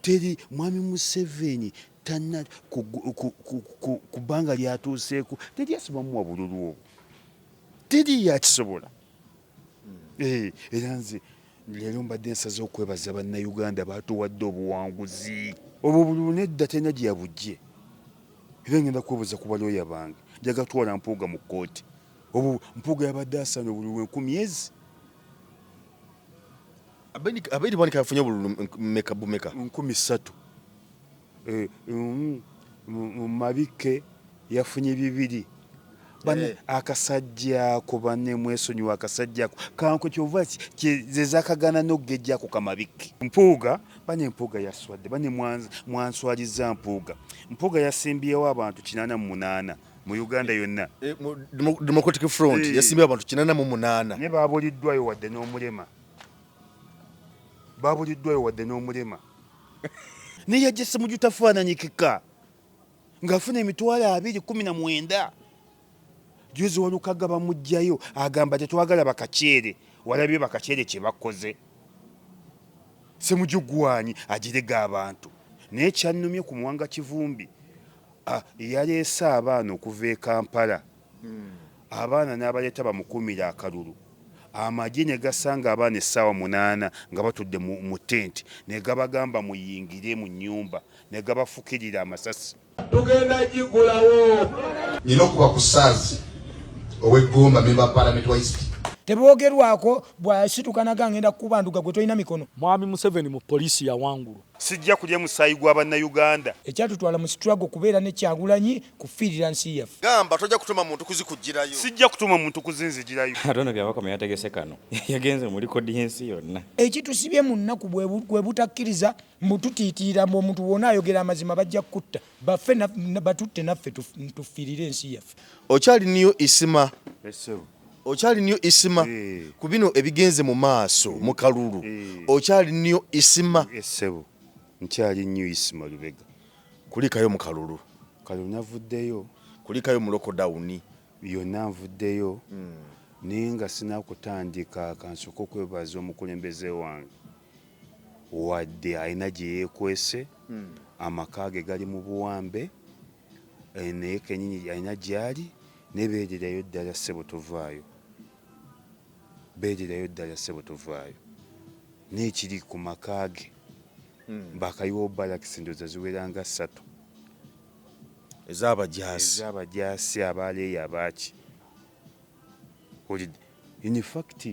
teri mwami Museveni tanna ku bbanga lyatuuseeko teri asobamuwa bululu obwo teri yakisobola. Era nze leero mbadde nsaze okwebaza bannayuganda baatuwadde obuwanguzi obwo bululu nedda tena gye yabujje. Era ngenda kwebuuza ku balooya bange njaga twala Mpuuga mu kkooti. Obwo Mpuuga yabadde asaana obululu 10,000 Abedi bwanika yafunye obululu bumeka 3,000. Mabike yafunye 2. Bane akasajja ko banne mwesonyiwa akasajja kanko kyova zezakagana n'oggejja ku Kamabike. Mpuuga bane Mpuuga yaswadde bane mwanswaliza Mpuuga yasimbyewo abantu 88 mu Uganda yonna. Democratic Front yasimbye abantu 88 ne baabuliddwayo wadde n'omulema. Ne yajjese mu jutafaananyikika ng'afuna emitwalo 219. Juzi Walukaga bamugjayo agamba tetwagala bakaceere. Walabye bakaceere kye bakoze. Ssemujugwanyi agirega abantu. Naye kyannumye ku Muwanga Kivumbi yaleese abaana okuva e Kampala. Abaana n'abaleeta bamukuumira akalulu. Amagye ne gasanga abaana essaawa 8 nga batudde mu tenti ne gabagamba muyingire mu nnyumba ne gabafukirira amasasi. Tugenda gigulawo. Nina okuba ku Saazi ow'Eggomba memba Parliament wa East. Teboogerwako bw'asitukanaga ngenda kubanduga gwe tolina mikono. Mwami Museveni mu poliisi ya wangulu. Sijja kulya musaayi gwa bannayuganda. Ekyatutwala mu struggle kubeera ne Kyagulanyi kufiirira nsi yaffe. Gamba tojja kutuma muntu kuzikujjirayo. Sijja kutuma muntu kuzinzigirayo. Atono byabako yategese kano. Yagenze muri kodi y'ensi yonna. Ekitusibye mu nnaku bwe butakkiriza mbututiitira mu omuntu wonna ayogera amazima bajja kutta. Baffe batutte naffe tufiirire ensi yaffe. Okyali niyo isima. Esebo. Okyali niyo isima ku bino ebigenze mu maaso mu kalulu. Okyali niyo isima. Esebo. Nkyali nnyo isima Lubega. Kulikayo mu kalulu. Kalulu navuddeyo. Kulikayo mu lockdown. Byonna nvuddeyo. Naye nga sinakutandika kansooka okwebaza omukulembeze wange. Wadde alina gye yeekwese. Amaka ge gali mu buwambe. Naye kennyini alina gy'ali. Nebeererayo ddala ssebo tovaayo. Beererayo ddala ssebo tovaayo. N'ekiri ku maka ge. Bakayiwa balakisi ndoza ziwera nga 3. Ez'abajaasi abaleeyo abaaki. In fact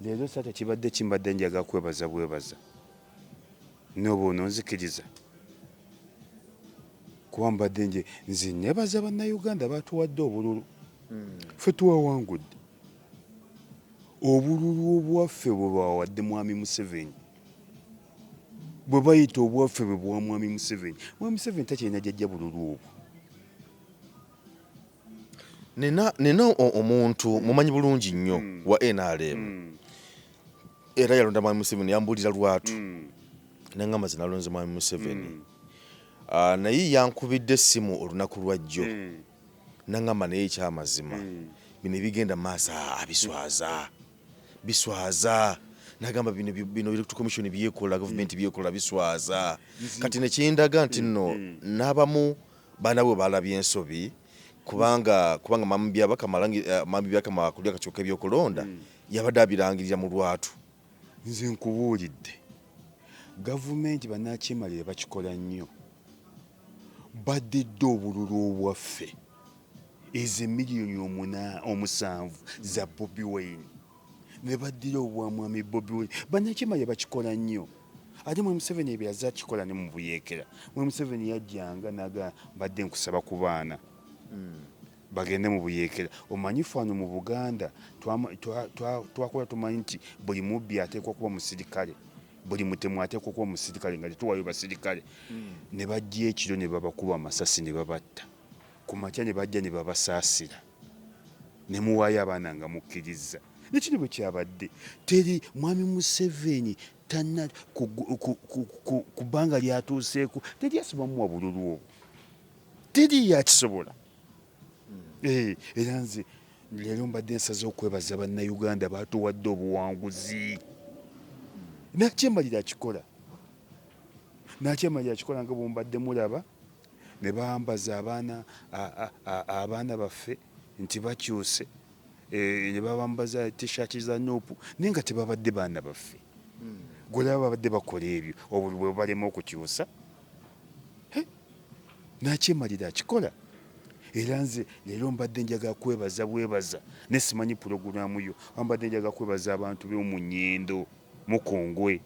leero sata kibadde kimbadde njaga kwebaza bwebaza. N'oba ononzikiriza. Kuba mbadde nze nebaza bannayuganda batuwadde obululu. Ffe tuwawangudde. Obululu obwaffe bwe bawadde mwami Museveni. Bwe bayita obwaffe bwe bwa mwami Museveni. Mwami Museveni takyalina jjajja bululu obwo. Nina omuntu mumanyi bulungi nnyo wa NRM. Era yalonda mwami Museveni yambulira lwatu. Nangamba zinalonze mwami Museveni. Naye yankubidde essimu olunaku lwajjo. Nangamba naye ekyamazima. Bino bigenda maaso biswaza. Nagamba bino electoral commission byekola government byekola biswaza. Kati nekindaga nti nno n'abamu baana bwe balabye ensobi kubanga mambi byakama kulya kakyuka ebyokulonda yabadde abirangirira mu lwatu. Nze nkubuulidde gavumenti bannakyemalire bakikola nnyo. Baddidde obululu obwaffe ezo miliyoni 7 za Bobi Wine ne baddira obwa mwami Bobi Wine. Bannakyemalire bakikola nnyo. Ate mwami Museveni ebyo yazze akikola ne mu buyeekera. Mwami Museveni yajjanga naga badde nkusaba ku baana bagende mu buyeekera. Omanyi fano mu Buganda twakola tumanyi nti buli mubbi ateekwa kuba musirikale. Buli mutemu ateekwa kuba musirikale nga tetuwayo basirikale. Ne bajja ekiro ne babakuba amasasi ne babatta. Ku makya ne bajja ne babasaasira. Ne muwaayo abaana nga mukkiriza. Nekino bwe kyabadde. Teri mwami Museveni tanna ku bbanga lyatuuseeko teri asobamuwa bululu obwo. Teri yakisobola. Era nze leero mbadde nsaze okwebaza bannayuganda baatuwadde obuwanguzi. Nakyemalira akikola. nakyema yakikola nga bwombadde mulaba ne bambaza abaana baffe nti bakyuse ne babambaza t-shirt za Nuupu naye nga tebabadde baana baffe gwe laba babadde bakola ebyo obuli bwe balema okukyusa nakyemalira akikola era nze leero mbadde njagala kwebaza ne simanyi pulogulaamu yo mbadde njagala kwebaza abantu b'omu Nnyendo Mukungwe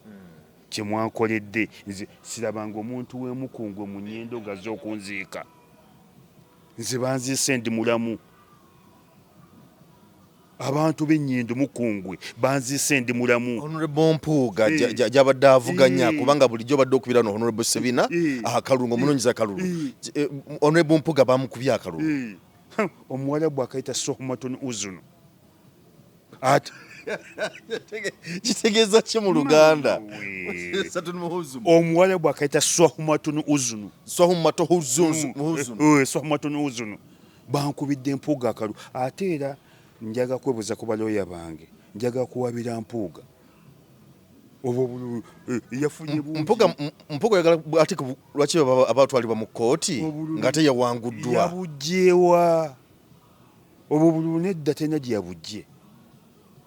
kyemwankoledde nze sirabanga omuntu w'Emukungwe mu Nnyendo ngazze okunziika nze banziise ndi mulamu abantu b'Ennyendo Mukungwe banziise ndi mulamu. Honorable Mpuuga gyabadde avuganya kubanga bulijjo badde okubira no Honorable Sebina akalulu omunoonyeza akalulu Honorable Mpuuga bamukubye akalulu omuwarabu akayita sohmatun uzunu ate kitegeeza ki mu Luganda omuwarabu akayita sohmatun uzunu sohmatun uzunu bankubidde Mpuuga akalulu ate era njaga kwebuza ku balooya bange njaga kuwabira Mpuuga obwo yafunye Mpuuga yagala ati lwaki abatwalibwa mu kooti nga teyawanguddwa yabujjewa obwo bululu nedda tena gye yabujje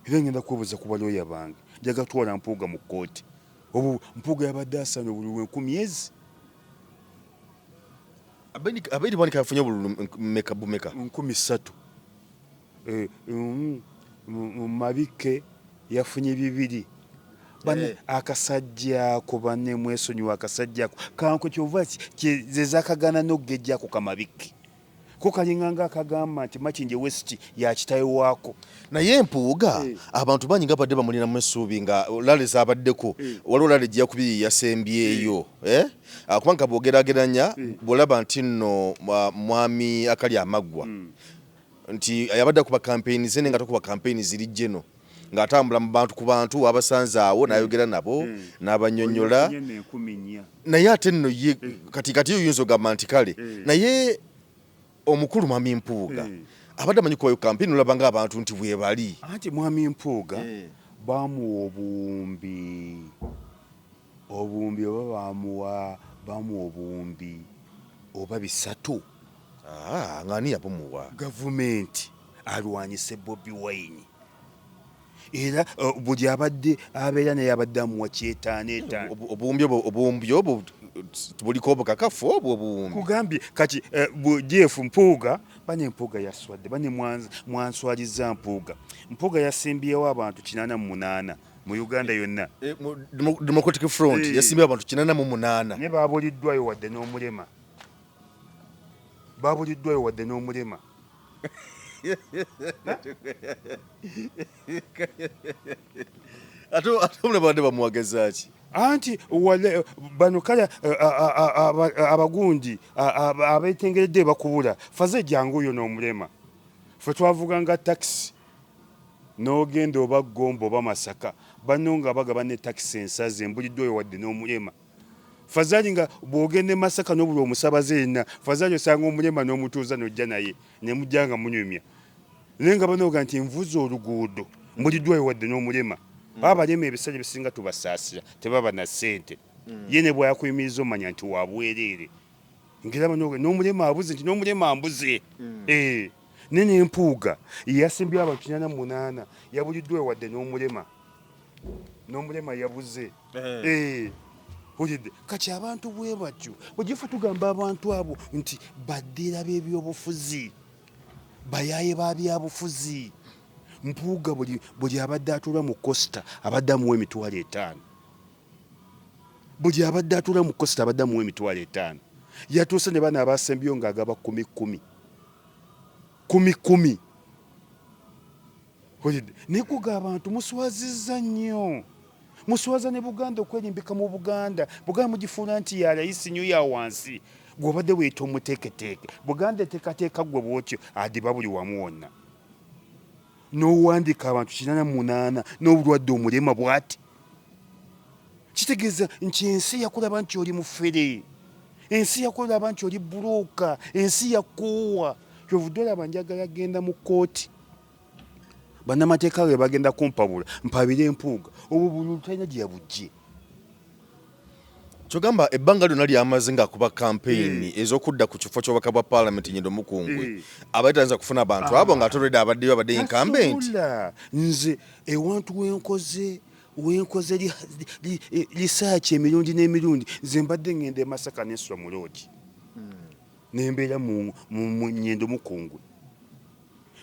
era ngenda kwebuza ku balooya bange njaga twala Mpuuga mu kooti obwo Mpuuga yabadde asana obululu 10 abedi banika yafunye obululu meka 13 Mabike yafunye 2 bane akasajja ko bane mwesonyiwa akasajja kanko kyova zezakagana n'ogejja ku Kamabike ko kalinganga akagamba nti Machinje West ya kitayo wako naye Mpuuga abantu banyi nga badde bamulina mu essuubi nga lale zabaddeko waliwo lale gya kubi yasembyeyo kubanga bwogerageranya bwolaba nti nno mwami akali amaggwa nti yabadde kuba campaign zene nga tokuba campaign ziri jeno nga atambula mu bantu ku bantu abasanzaawo n'ayogera nabo n'abanyonnyola naye ate nno ye katikati oyinza ogamba nti kale naye omukulu mwami Mpuuga abadde amanyi kubayo campaign olaba nga abantu nti bwe bali anti mwami Mpuuga bamuwa obuwumbi oba bamuwa obuwumbi oba 3 ngani yabumuwa gavumenti alwanyise Bobi Wine era buli abadde abeera naye abadde amuwa kyetaano obuwumbi obwo buliko obukakafu obwo obuwumbi kugambye kati Jeff Mpuuga bane Mpuuga yaswadde bane mwanswaliza Mpuuga yasimbyewo abantu 88 mu Uganda yonna Democratic Front yasimbyewo abantu 88 ne babuliddwayo wadde n'omulema ate omulema badde bamuwagazaaki anti bano kale abagundi abetengeredde bakubula faze jangu yo n'omulema fe twavuganga taxi n'ogenda oba Gombo oba Masaka bano nga bagaba ne taxi ensaze mbuliddwayo wadde n'omulema fazali nga bwogende Masaka n'obuli omusabaze yenna fazali osanga omulema n'omutuuza n'ojja naye ne mujjanga munyumya naye nga banooga nti nvuze oluguudo mbuliddwayo wadde n'omulema abalema ebisale bisinga tubasaasira tebaba na ssente ye ne bwayakuyimiriza omanya nti wabwereere ngera banooga n'omulema abuze nti n'omulema ambuze nene Mpuuga yasimbye abantu 88 yabuliddwayo wadde n'omulema yabuze kati abantu bwe batyo bwegifa tugamba abantu abo nti baddira b'ebyobufuzi bayaye ba byabufuzi Mpuuga buli abadde atuula mu Costa abadde amuwa $5,000 buli abadde atuula mu Costa abadde amuwa $5,000 yatuuse ne bana abasembyo ng'agaba 10 nekuga abantu muswazizza nnyo muswaza ne Buganda okwerimbika mu Buganda mugifuula nti ya layisi nyo ya wansi gw'obadde weeta omuteeketeeke Buganda eteekateeka gwe bwotyo adiba buli wamu wonna n'owandiika abantu 88 n'obulwadde omulema bw'ati kitegeeza nti ensi yakulaba nti oli mufere ensi yakulaba nti oli bulooka ensi yakuwa kyovudde olaba njagala genda mu kooti bannamateeka be bagenda kumpabula mpabire Mpuuga obwo bululu talina gye yabujje kyogamba ebbanga lyonna lyamaze ng'akuba kampeyini ez'okudda ku kifo ky'obubaka bwa paalamenti Nnyendo Mukungwe abatanza kufuna abantu abo ng'ate olwedde abaddeyo abadde incumbent. Nze ewantu wenkoze lisaaki emirundi n'emirundi nze mbadde ngenda e Masaka n'ensula mu loogi nembeera mu Nnyendo Mukungwe.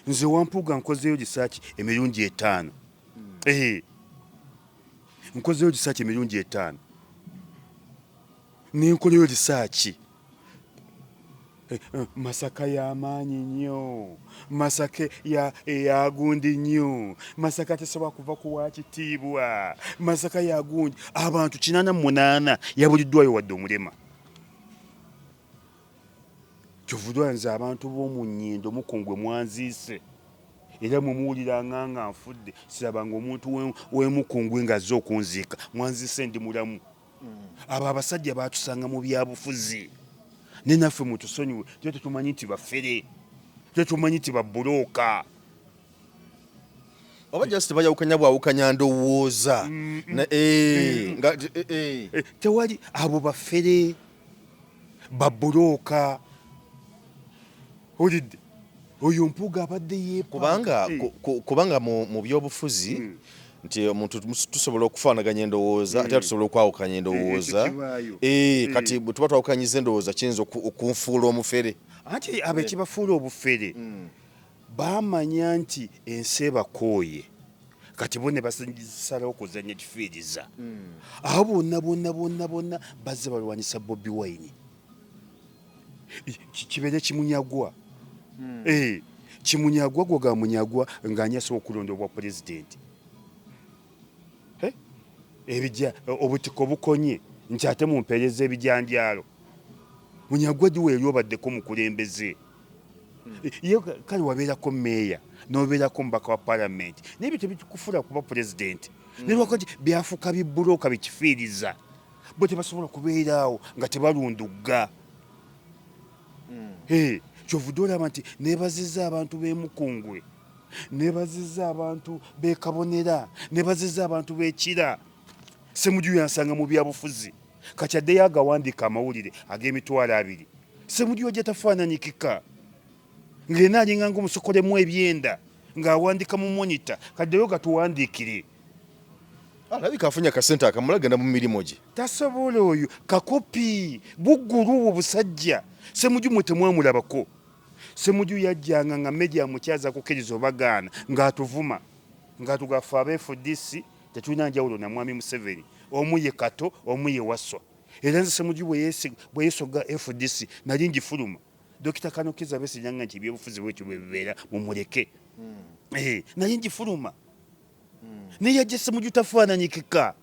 Nze Wampuuga nkozeyo lisaaki emirundi 5. Nkozeyo lisaaki emirundi 5 nenkoleyo lisaaki. Masaka y'amaanyi nnyo, Masaka yagundi nnyo, Masaka tesobola kuva ku wakitiibwa, Masaka yagundi. Abantu 88 yabuliddwayo wadde omulema. Kyovudwa nze abantu b'omu Nnyendo Mukungwe mwanziise era mumuwulira nga nfudde sirabanga omuntu w'Emukungwe ng'azze okunziika mwanziise ndi mulamu. Abo abasajja baatusanga mu byabufuzi ne naffe mutusonyiwe tyo tetumanyi nti baffere tetumanyi nti babbulooka oba just bayawukanya bwawukanya ndowooza tewali abo baffere babbulooka. Olidde oyo Mpuuga abadde kubanga mu byobufuzi nti omuntu tusobola okufaanaganya endowooza ate tusobola okwawukanya endowooza. Kati bwe tuba twawukanyiza endowooza kiyinza okunfuula omufere. Ate abekibafuula obufere baamanya nti ensi ebakooye kati bo ne basalawo okuzannya kifiiriza. Abo bonna bazze balwanyisa Bobi Wine kibeere kimunyagwa. Kimunyagwa gwe gamunyagwa ng'anyasobola okulondebwa pulezidenti. Obutiko bukonye nti ate mumpeereza ebijanjalo. Munyagwa diwe eri obaddeko mukulembeze. Iyo kale wabeerako meeya n'obeerako mubaka wa paalamenti n'ebyo tebikufuula kuba pulezidenti. Ne lwakati byafuuka bibbulooka bikifiiriza. Bo tebasobola kubeeraawo nga tebalundugga. Kyovudde olaba nti neebazizza abantu b'e Mukungwe, neebazizza abantu b'e Kabonera, neebazizza abantu b'e Kira. Ssemujju yansanga mu byabufuzi kati addeyo agawandiika amawulire ag'emitwalo 2. Ssemujju ojja tafaananyikika ng'ena alinga ng'omusokolemu ebyenda ng'awandiika mu monita kaddeyo gatuwandiikire. Alabika afunye akasente akamala genda mu mirimu gye. Tasobola oyo kakopi buggulu obusajja. Ssemujju mwe temwamulabako. Ssemujju yajjanga nga media mukyaza kukkiriza obagaana ng'atuvuma ng'atugafa aba FDC tetulina njawulo na mwami Museveni. Omu ye Kato, omu ye Waswa. Era nze Ssemujju bwe yesoga FDC nali ngifuluma. Dokita Kanokiza Besigye nti ebyobufuzi bwekyo bwe bibeera mumuleke. Nali ngifuluma. Naye yajja Ssemujju tafaananyikika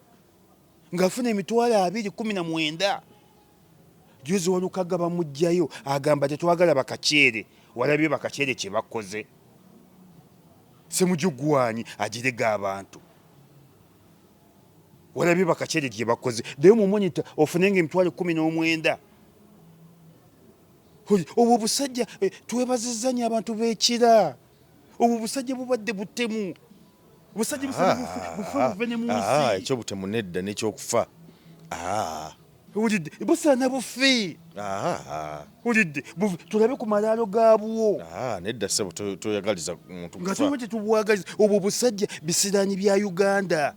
ng'afuna emitwalo 219. Juzi Walukaga bamugjayo agamba tetwagala bakaceere. Walabye bakaceere kye bakoze. Ssemujju gwanyi agirega abantu. Walabye bakaceere kye bakoze. Ddayo mu monita ofunenga emitwalo 19. Obwo busajja twebazizza nnyo abantu b'Ekira. Obwo busajja bubadde butemu. Busajja bufe ne mu nsi. Ekyo butemu nedda n'ekyokufa. Olidde busaana bufe. Olidde tulabe ku malaalo gaabwo. Nedda ssebo toyagaliza muntu nga tuba tetubwagaliza. Obwo busajja bisiraani bya Uganda.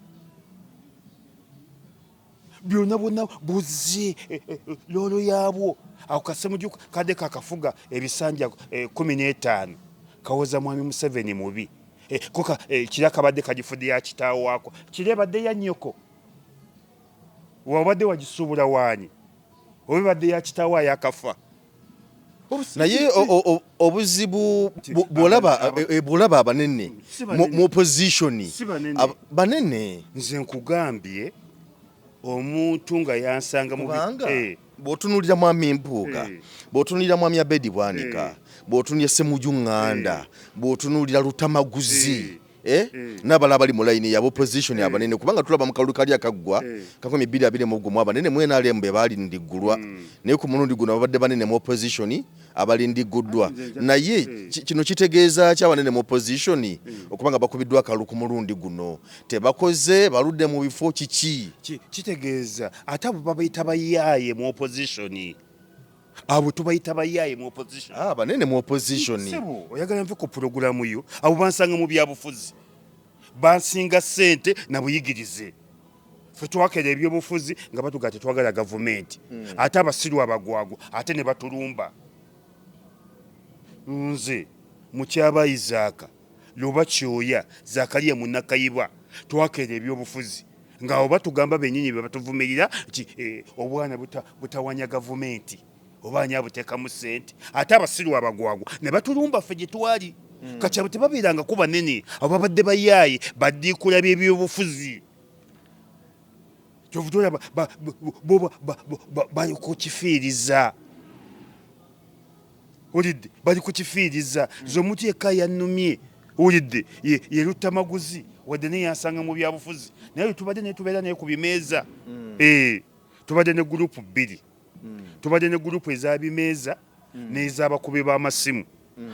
Byonna bwonna buzze loolo yaabwo. Ako Kassemujju kadde kakafuga ebisanja 15 kawoza mwami Museveni mubi. Koka Kira kabadde kagifudde ya kitaawo wako. Kira badde ya nnyoko. Wabadde wagisuubula waanyi. Obadde ya kitaawo yakafa. Naye obuzibu bw'olaba abanene mu opposition banene. Nze nkugambye omuntu nga yansanga mu bw'otunuulira mwami Mpuuga, bw'otunuulira mwami Abedi Bwanika, bw'otunuulira Ssemujju Nganda, bw'otunuulira Lutamaguzi, n'abalala bali mu layini yaba opposition abanene kubanga tulaba mu kalulu kali akaggwa kakomye 2021 abanene mu NRM be balindiggulwa naye ku mulundi guno babadde banene mu opposition abalindigguddwa naye kino kitegeeza ki abanene mu opposition okubanga bakubiddwa akalulu ku mulundi guno tebakoze baludde mu bifo kiki kitegeeza ate abo babayita bayaaye mu opposition abo tubayita bayaaye mu opposition banene mu opposition sebo oyagala nve ku pulogulamu yo abo bansanga mu byabufuzi bansinga ssente na buyigirize ffe twakera ebyobufuzi nga batugaa tetwagala gavumenti ate abasiru abagwagwa ate ne batulumba nze mukyaba Isaaka loba kyoya Zakariya Munnakayibwa twakera ebyobufuzi nga oba tugamba bennyini be batuvumirira obwana butawanya gavumenti oba ani abuteekamu ssente ate abasiru abagwagwa ne batulumba ffe gye twali kakyabo tebabeeranga kuba nene abo babadde bayaaye baddiikula by'ebyobufuzi kyovutola bali kukifiiriza olidde bali kukifiiriza nze omuntu yekka yannumye olidde ye Luttamaguzi wadde naye yansanga mu byabufuzi naye tubadde naye tubeera naye ku bimeeza tubadde ne gurupu 2 tubadde ne gurupu eza bimeeza n'ez'abakubi b'amasimu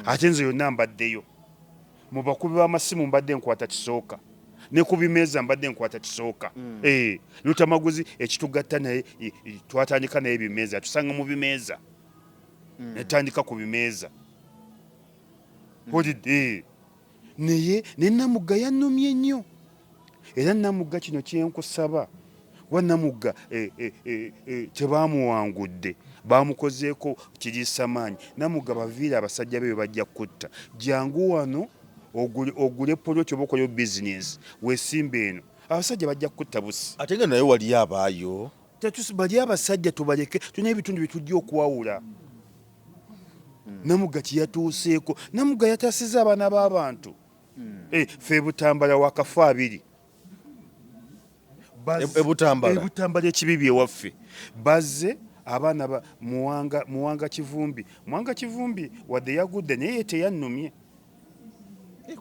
ate nze yonna mbaddeyo mu bakubi b'amasimu mbadde nkwata kisooka ne ku bimeeza mbadde nkwata kisooka Luttamaguzi ekitugatta naye twatandika naye bimeeza tusanga mu bimeeza netandika ku bimeeza olidde naye ne Namugga yannumye nnyo era Namugga kino kyenkusaba wa Namugga tebamuwangudde bamukozeeko kiriisamaanyi Namugga baviire abasajja be bajja kutta jangu wano ogule poloti oba okoleyo bizinesi weesimba eno abasajja bajja kutta busi ate nga naye wali abaayo bali abasajja tubaleke tulina ebitundu byetujja okuwawula Namugga kyeyatuuseeko Namugga yataasiza abaana b'abantu ffe Butambala wakafa 2 ebutambala ekibibi ewaffe bazze abaana Muwanga Kivumbi wadde yagudde naye teyannumye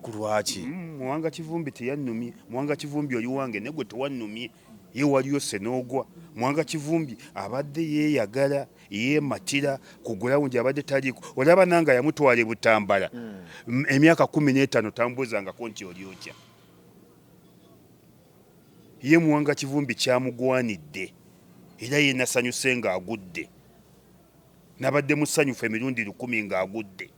ku lwaki Muwanga Kivumbi teyannumye Muwanga Kivumbi oli wange ne gwe tewannumye ye waliyo Senoogwa Muwanga Kivumbi abadde yeeyagala yeematira ku gulawundi abadde taliiko olaba nanga yamutwala e Butambala emyaka 15 tambuuzangako nti olyotya ye Muwanga Kivumbi kyamugwanidde era ye nasanyuse ng'agudde nabadde musanyufu emirundi 1000 ng'agudde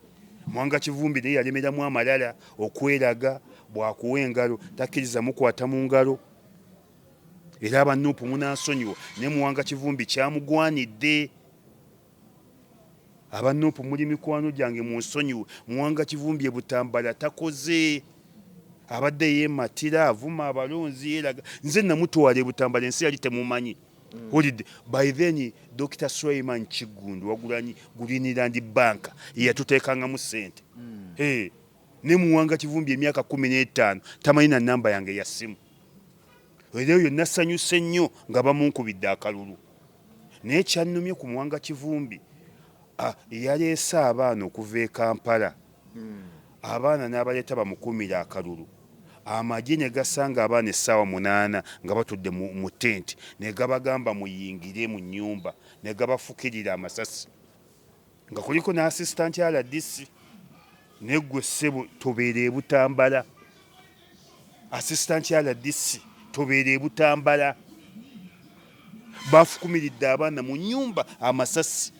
Muwanga Kivumbi naye yalemeramu amalala okweraga bwakuwa engalo takkiriza mukwata mu ngalo era abanuupu munansonyiwa ne Muwanga Kivumbi kyamugwanidde abanuupu muli mikwano gyange munsonyiwe Muwanga Kivumbi e Butambala takoze abadde yeematira avuma abalonzi yeeraga nze namutwala e Butambala ensi yali temumanyi olidde by then Dr. Suleiman Kigundu wagulanyi Greenland Bank yatuteekangamu ssente ne Muwanga Kivumbi emyaka 15 tamanyi na namba yange ya simu era eyo nasanyuse nnyo nga bamunkubidde akalulu naye kyannumye ku Muwanga Kivumbi yaleese abaana okuva e Kampala abaana n'abaleeta bamukuumira akalulu amagye ne gasanga abaana essaawa 8 nga batudde mu tenti ne gabagamba muyingire mu nnyumba ne gabafukirira amasasi nga kuliko n'assistant ya RDC ne ggwe ssebo tobeera e Butambala assistant ya RDC tobeera e Butambala bafukumiridde abaana mu nnyumba amasasi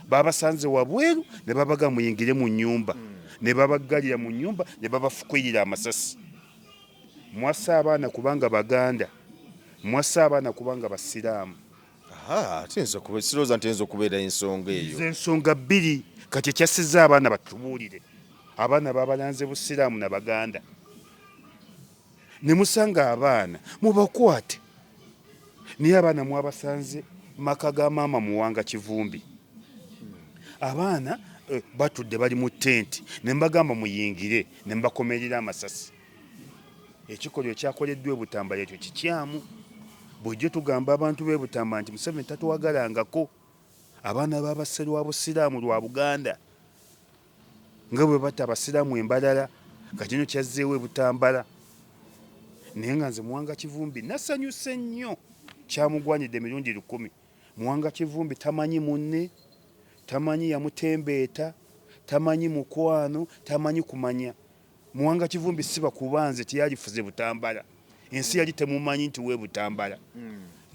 babasanze wabweru ne babaga muyingire mu nnyumba ne babaggalira mu nnyumba ne babafukirira amasasi mwasa abaana kubanga Baganda mwasa abaana kubanga Basiraamu sirowooza nti enza okubeera ensonga eyo ensonga 2 kati ekyasiza abaana batubuulire abaana babalanze Busiraamu na Baganda ne musanga abaana mubakwate naye abaana mwabasanze maka ga maama Muwanga Kivumbi abaana batudde bali mu tenti ne mbagamba muyingire ne mbakomerera amasasi ekikolwa ekyakoleddwa e Butambala ekyo kikyamu bw'ojjo tugamba abantu b'e Butambala nti Museveni tatuwagalangako abaana b'abase lwa Busiraamu lwa Buganda nga bwe batta Abasiraamu embalala kati kino kyazzeewo e Butambala naye nga nze Muwanga Kivumbi nasanyuse nnyo kyamugwanidde emirundi 1000. Muwanga Kivumbi tamanyi munne, tamanyi yamutembeeta, tamanyi mukwano, tamanyi kumanya. Muwanga Kivumbi siba kubanze tiyalifuze Butambala, ensi yali temumanyi nti we Butambala.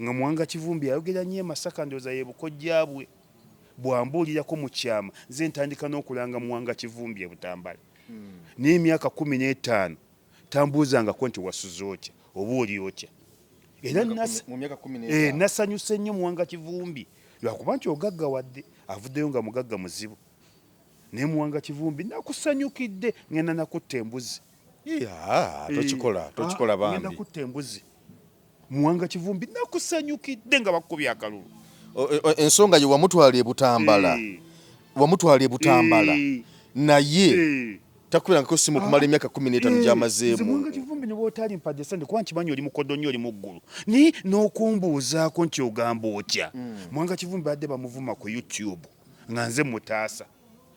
Nga Muwanga Kivumbi ayogera nnyo e Masaka ndowooza ye bukojjabwe bwambuulirako mu kyama nze ntandika n'okulanga Muwanga Kivumbi e Butambala. N'emyaka 15 tambuuzangako nti wasuze otya oba oli otya. Era nasanyuse nnyo Muwanga Kivumbi lwakuba nti ogaggawadde avuddeyo nga mugagga muzibu. Naye Muwanga Kivumbi nakusanyukidde ngenda nakutta embuzi. Tokikola bambi. Ngenda kutta embuzi. Muwanga Kivumbi nakusanyukidde nga bakubye akalulu. Ensonga ye wamutwala e Butambala. Wamutwala e Butambala. Naye takubirangako simu kumala emyaka 15 gyamazeemu. Muwanga Kivumbi ne bw'otali mpadde sande kuba nkimanyi oli mukodo nnyo oli mu ggulu. Ni n'okumbuuzaako nti ogamba otya. Muwanga Kivumbi badde bamuvuma ku YouTube nga nze mutaasa.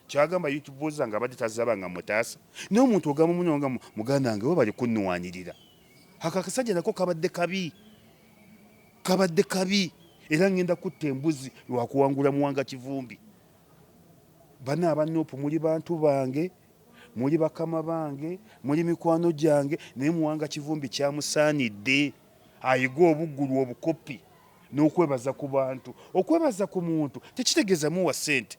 Kyagamba YouTube zange abadde tazaba nga mutaasa. Naye omuntu ogamba muno nga muganda wange we bali kunnuwanirira. Akakasajja nako kabadde kabi. Kabadde kabi. Era ngenda kutta embuzi lwakuwangula Muwanga Kivumbi. Bana abanoopu muli bantu bange, muli bakama bange, muli mikwano gyange, naye Muwanga Kivumbi kyamusaanidde ayiga obuggulu obukopi n'okwebaza ku bantu. Okwebaza ku muntu tekitegeeza muwa ssente.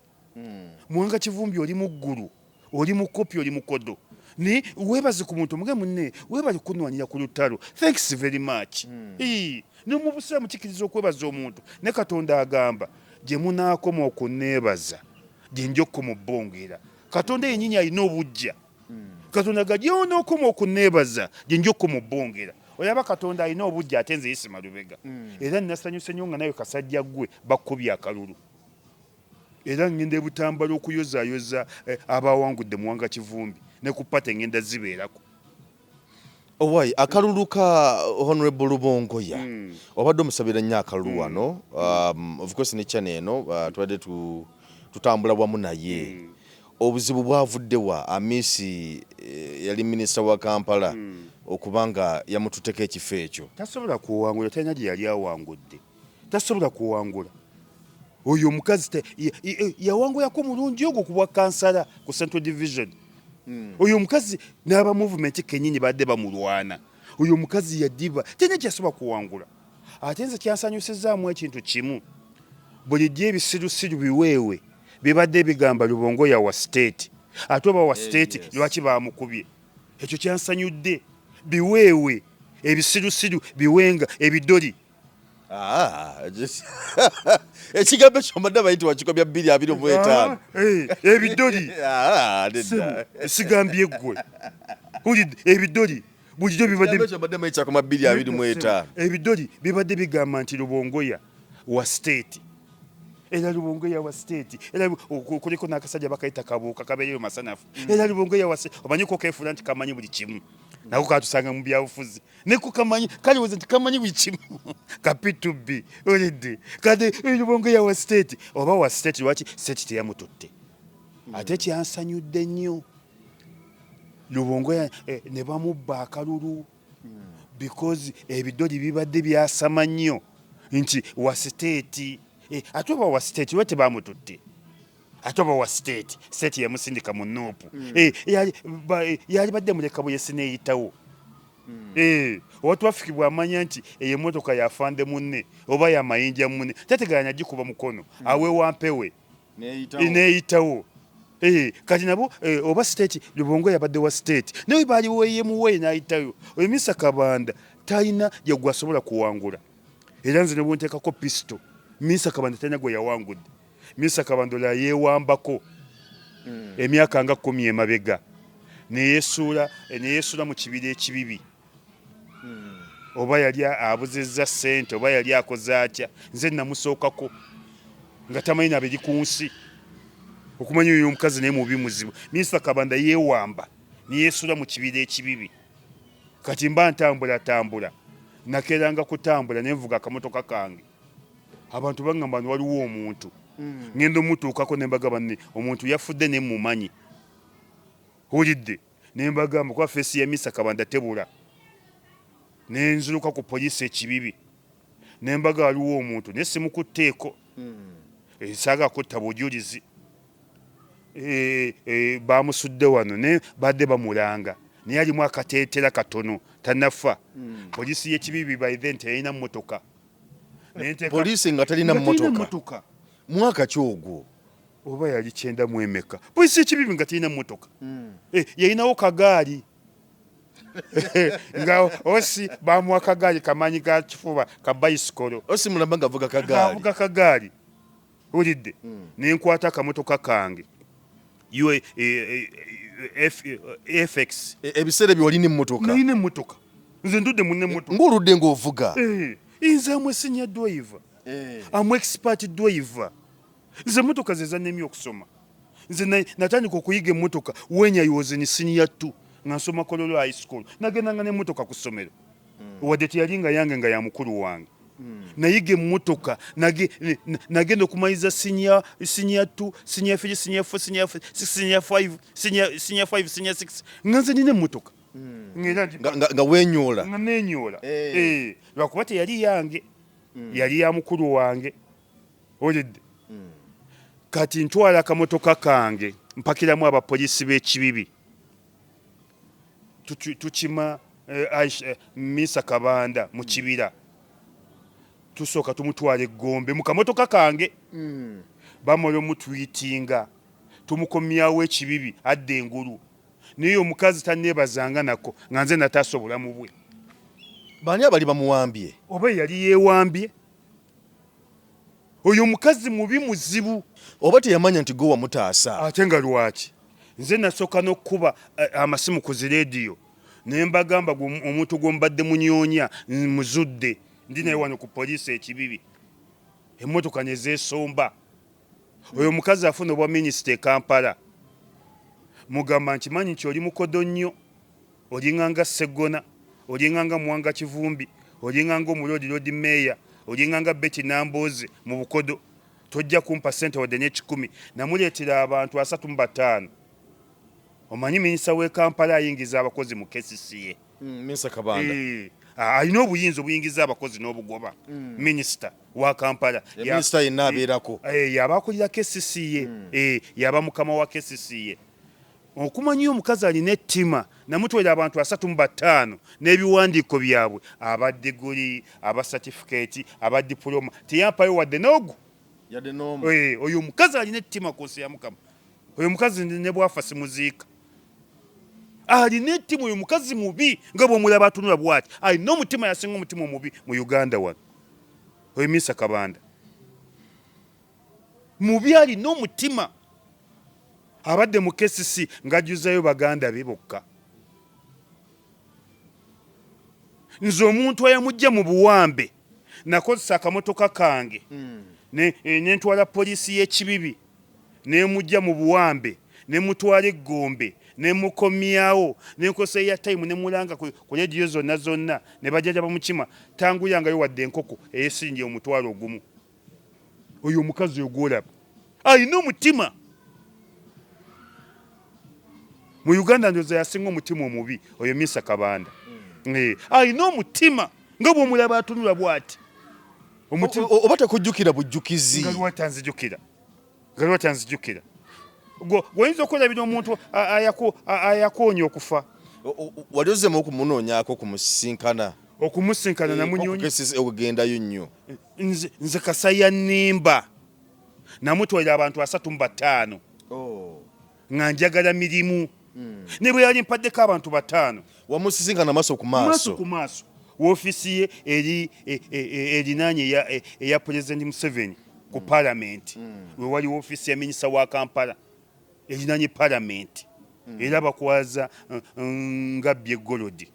Muwanga Kivumbi oli mu ggulu, oli mukopi, oli mukodo. Ni webaze ku muntu muge munne webali kunwanira ku lutalo. Thanks very much. No mu busiramu kikiriza okwebaza omuntu. Ne Katonda agamba gye munaakoma okuneebaza gye nja okumubongera. Katonda yennyini alina obujja. Katonda gajje onookoma okuneebaza gye nja okumubongera. Oyaba Katonda alina obujja ate nze Isima Lubega. Era nasanyuse nnyo nga nawe kasajja ggwe bakubye akalulu. Era ngenda e Butambala okuyozaayoza abawangudde Muwanga Kivumbi ne ku pate ngenda zibeerako. Owai akalulu ka Honorable Lubongoya obadde omusabira nnyo akalulu wano. Of course ne channel eno tubadde tutambula wamu naye. Obuzibu bwavuddewa Amisi yali minisita wa Kampala okubanga yamututeka ekifo ekyo. Tasobola kuwangula, talina gye yali awangudde. Tasobola kuwangula. Oyo omukazi yawanguyako mulungi ogwo ku bwa kansala ku Central Division. Oyo omukazi n'aba movement kennyini badde bamulwana. Oyo omukazi yaddiba talina gyasobola kuwangula. Ate nze kyansanyusizaamu ekintu kimu. Bulijjo ebisirusiru biweewe bibadde bigamba Lubongoya wa state. Ate oba wa state lwaki baamukubye. Ekyo kyansanyudde. Biweewe ebisirusiru biwenga ebidoli. Ekigambo ekyo mbadde bayita wakikobya 225. Ebidoli. Sigambye ggwe. Ebidoli. Bulijjo bibadde ebidoli bibadde bigamba nti Lubongoya wa state. Era Lubongoya wa state. Era kuliko n'akasajja bakayita Kabuuka kabeereyo masanafu. Era Lubongoya wa state. Omanyiko keefula nti kamanyi buli kimu. Nako katusanga mu byabufuzi. Neko kamanyi kaliwoze nti kamanyi buli kimu. Kapitubi. Olidde. Kade Lubongoya wa state. Oba wa state lwaki state teyamututte. Ate kyansanyudde nnyo. Lubongoya ne bamubba akalulu. Because ebidoli bibadde byasama nnyo nti wa state. Ate oba wa state lwaki bamututte. Ate oba wa state yamusindika mu noopu. Yali badde muleka bwe yesineeyitawo. Oba traffic bw'amanya nti emmotoka yafande munne oba yamayinja munne tateganya gikuba mukono aweewa mpewe neeyitawo. Kati nabo oba state Lubongoya yabadde wa state naye baali weeyemuweeye n'ayitayo. Oyo Mr. Kabanda talina gye gwasobola kuwangula. Era nze ne bwonteekako pisto Mr. Kabanda talina gwe yawangudde. Mr. Kabanda yeewambako emyaka nga 10 emabega neyesuula mu kibira ekibibi. Oba yali abuzezza ssente oba yali akoze atya. Nze namusookako nga tamanyi nabiri ku nsi okumanya oyo omukazi naye mubi muzibu. Mr. Kabanda yeewamba neyesuula mu kibira ekibibi. Kati mba ntambula nakeranga kutambula nenvuga akamotoka kange. Abantu bangamba waliwo omuntu. Ngendo mutuukako nembaga banne omuntu yafudde ne mumanyi. Olidde nembagamba kwa face ya Mr. Kabanda tebula. nenzuluka ku poliisi ekibibi nembaga waliwo omuntu nesimukutteeko esaaga kutta bujulizi bamusudde wano ne badde bamulanga naye alimu akateetera katono tanafa poliisi y'ekibibi by then teyalina mmotoka poliisi nga talina mmotoka mwaka ki ogwo oba yali 9 mu emeka poliisi y'ekibibi nga talina mmotoka yalinawo kagaali nga osi bamuwa kagaali kamanyi ga kifuba ka bayisikolo osi mulamba nga avuga kagaali ulidde nenkwata akamotoka kange FX ebiseera byewalina emmotoka nalina emmotoka nze ndudde munne emmotoka ng'oludde ng'ovuga nze amwe senior driver amwe expert driver nze emmotoka ze zannemye okusoma nze natandika okuyiga emmotoka wenyayoze ni senior 2 nga nsoma Kololo high school nagendanga n'emmotoka ku ssomero wadde teyalinga yange nga ya mukulu wange nayiga emmotoka nagenda okumaliriza senior 2 senior 3 senior 4 senior 5 senior 5 senior 6 nga nze nina emmotoka nga wenyoola nga nenyoola lwakuba teyali yange yali ya mukulu wange olidde kati ntwala akamotoka kange mpakiramu abapoliisi b'ekibibi tukima Misa Kabanda mu kibira tusooka tumutwala Egombe mu kamotoka kange bamala omutwitinga tumukomyawo ekibibi adde engulu naye omukazi tanneebazanga nako nga nze nataasa obulamu bwe baani abali bamuwambye oba yali yeewambye oyo omukazi mubi muzibu oba teyamanya nti gwe wamutaasa ate nga lwaki nze nasooka n'okkuba amasimu ku zireediyo ne mbagamba omuntu gw'ombadde munyoonya muzudde ndi naye wano ku poliisi ekibibi emmotoka ne zeesomba oyo omukazi afuna obwa minisita e Kampala mugamba nkimanyi nti oli mukodo nnyo olinganga Segona olinganga Mwanga Kivumbi olinganga omulodi meeya olinganga Betty Namboze mu bukodo tojja kumpa ssente wadde n'ekikumi namuleetera abantu 35 omanyi minisita w'e Kampala ayingiza abakozi mu KCCA Misa Kabanda alina obuyinza obuyingiza abakozi n'obugoba minisita wa Kampala minisita yenna abeerako yaba akulira KCCA yaba mukama wa KCCA okumanya omukazi alina ettima namutwera abantu 35 n'ebiwandiiko byabwe aba diguli aba certificate aba diploma teyampayo wadde n'ogu yadde n'omu oyo omukazi alina ettima ku nsi ya Mukama oyo omukazi ne bwafa simuziika alina ettima oyo mukazi mubi nga bw'omulaba atunula bw'ati alina omutima yasinga omutima omubi mu Uganda wano oyo Misa Kabanda mubi alina omutima abadde mu KCC ng'ajjuzayo baganda be bokka nze omuntu ayamujja mu buwambe nakozesa akamotoka kange ne ntwala poliisi y'ekibibi nemujja mu buwambe nemutwala Egombe nemukomyawo nenkozesa airtime nemulanga ku rediyo zonna ne bajaja bamukima tanguyangayo wadde enkoko eyesinje omutwalo ogumu oyo omukazi ogwolaba alina omutima mu Uganda ndoza yasinga omutima omubi oyo Misa Kabanda alina omutima nga bw'omulaba atunula bw'ati oba tekujjukira bujjukizi nga lwata nzijukira gwoyinza okwolabira omuntu ayakoonya okufa wali ozemu okumunoonyaako okumusinkana namunyonya ogendayo nnyo nze Kasaya Nnimba namutwalira abantu 35 nga njagala mirimu ne bwe yali mpaddeko abantu 5 wamusisinkana maaso ku maaso woofiisi ye erinaanye eya President Museveni ku Parliament we wali woofiisi ya minisita wa Kampala erinaanye Parliament era bakwaza Ngabbi Egolodi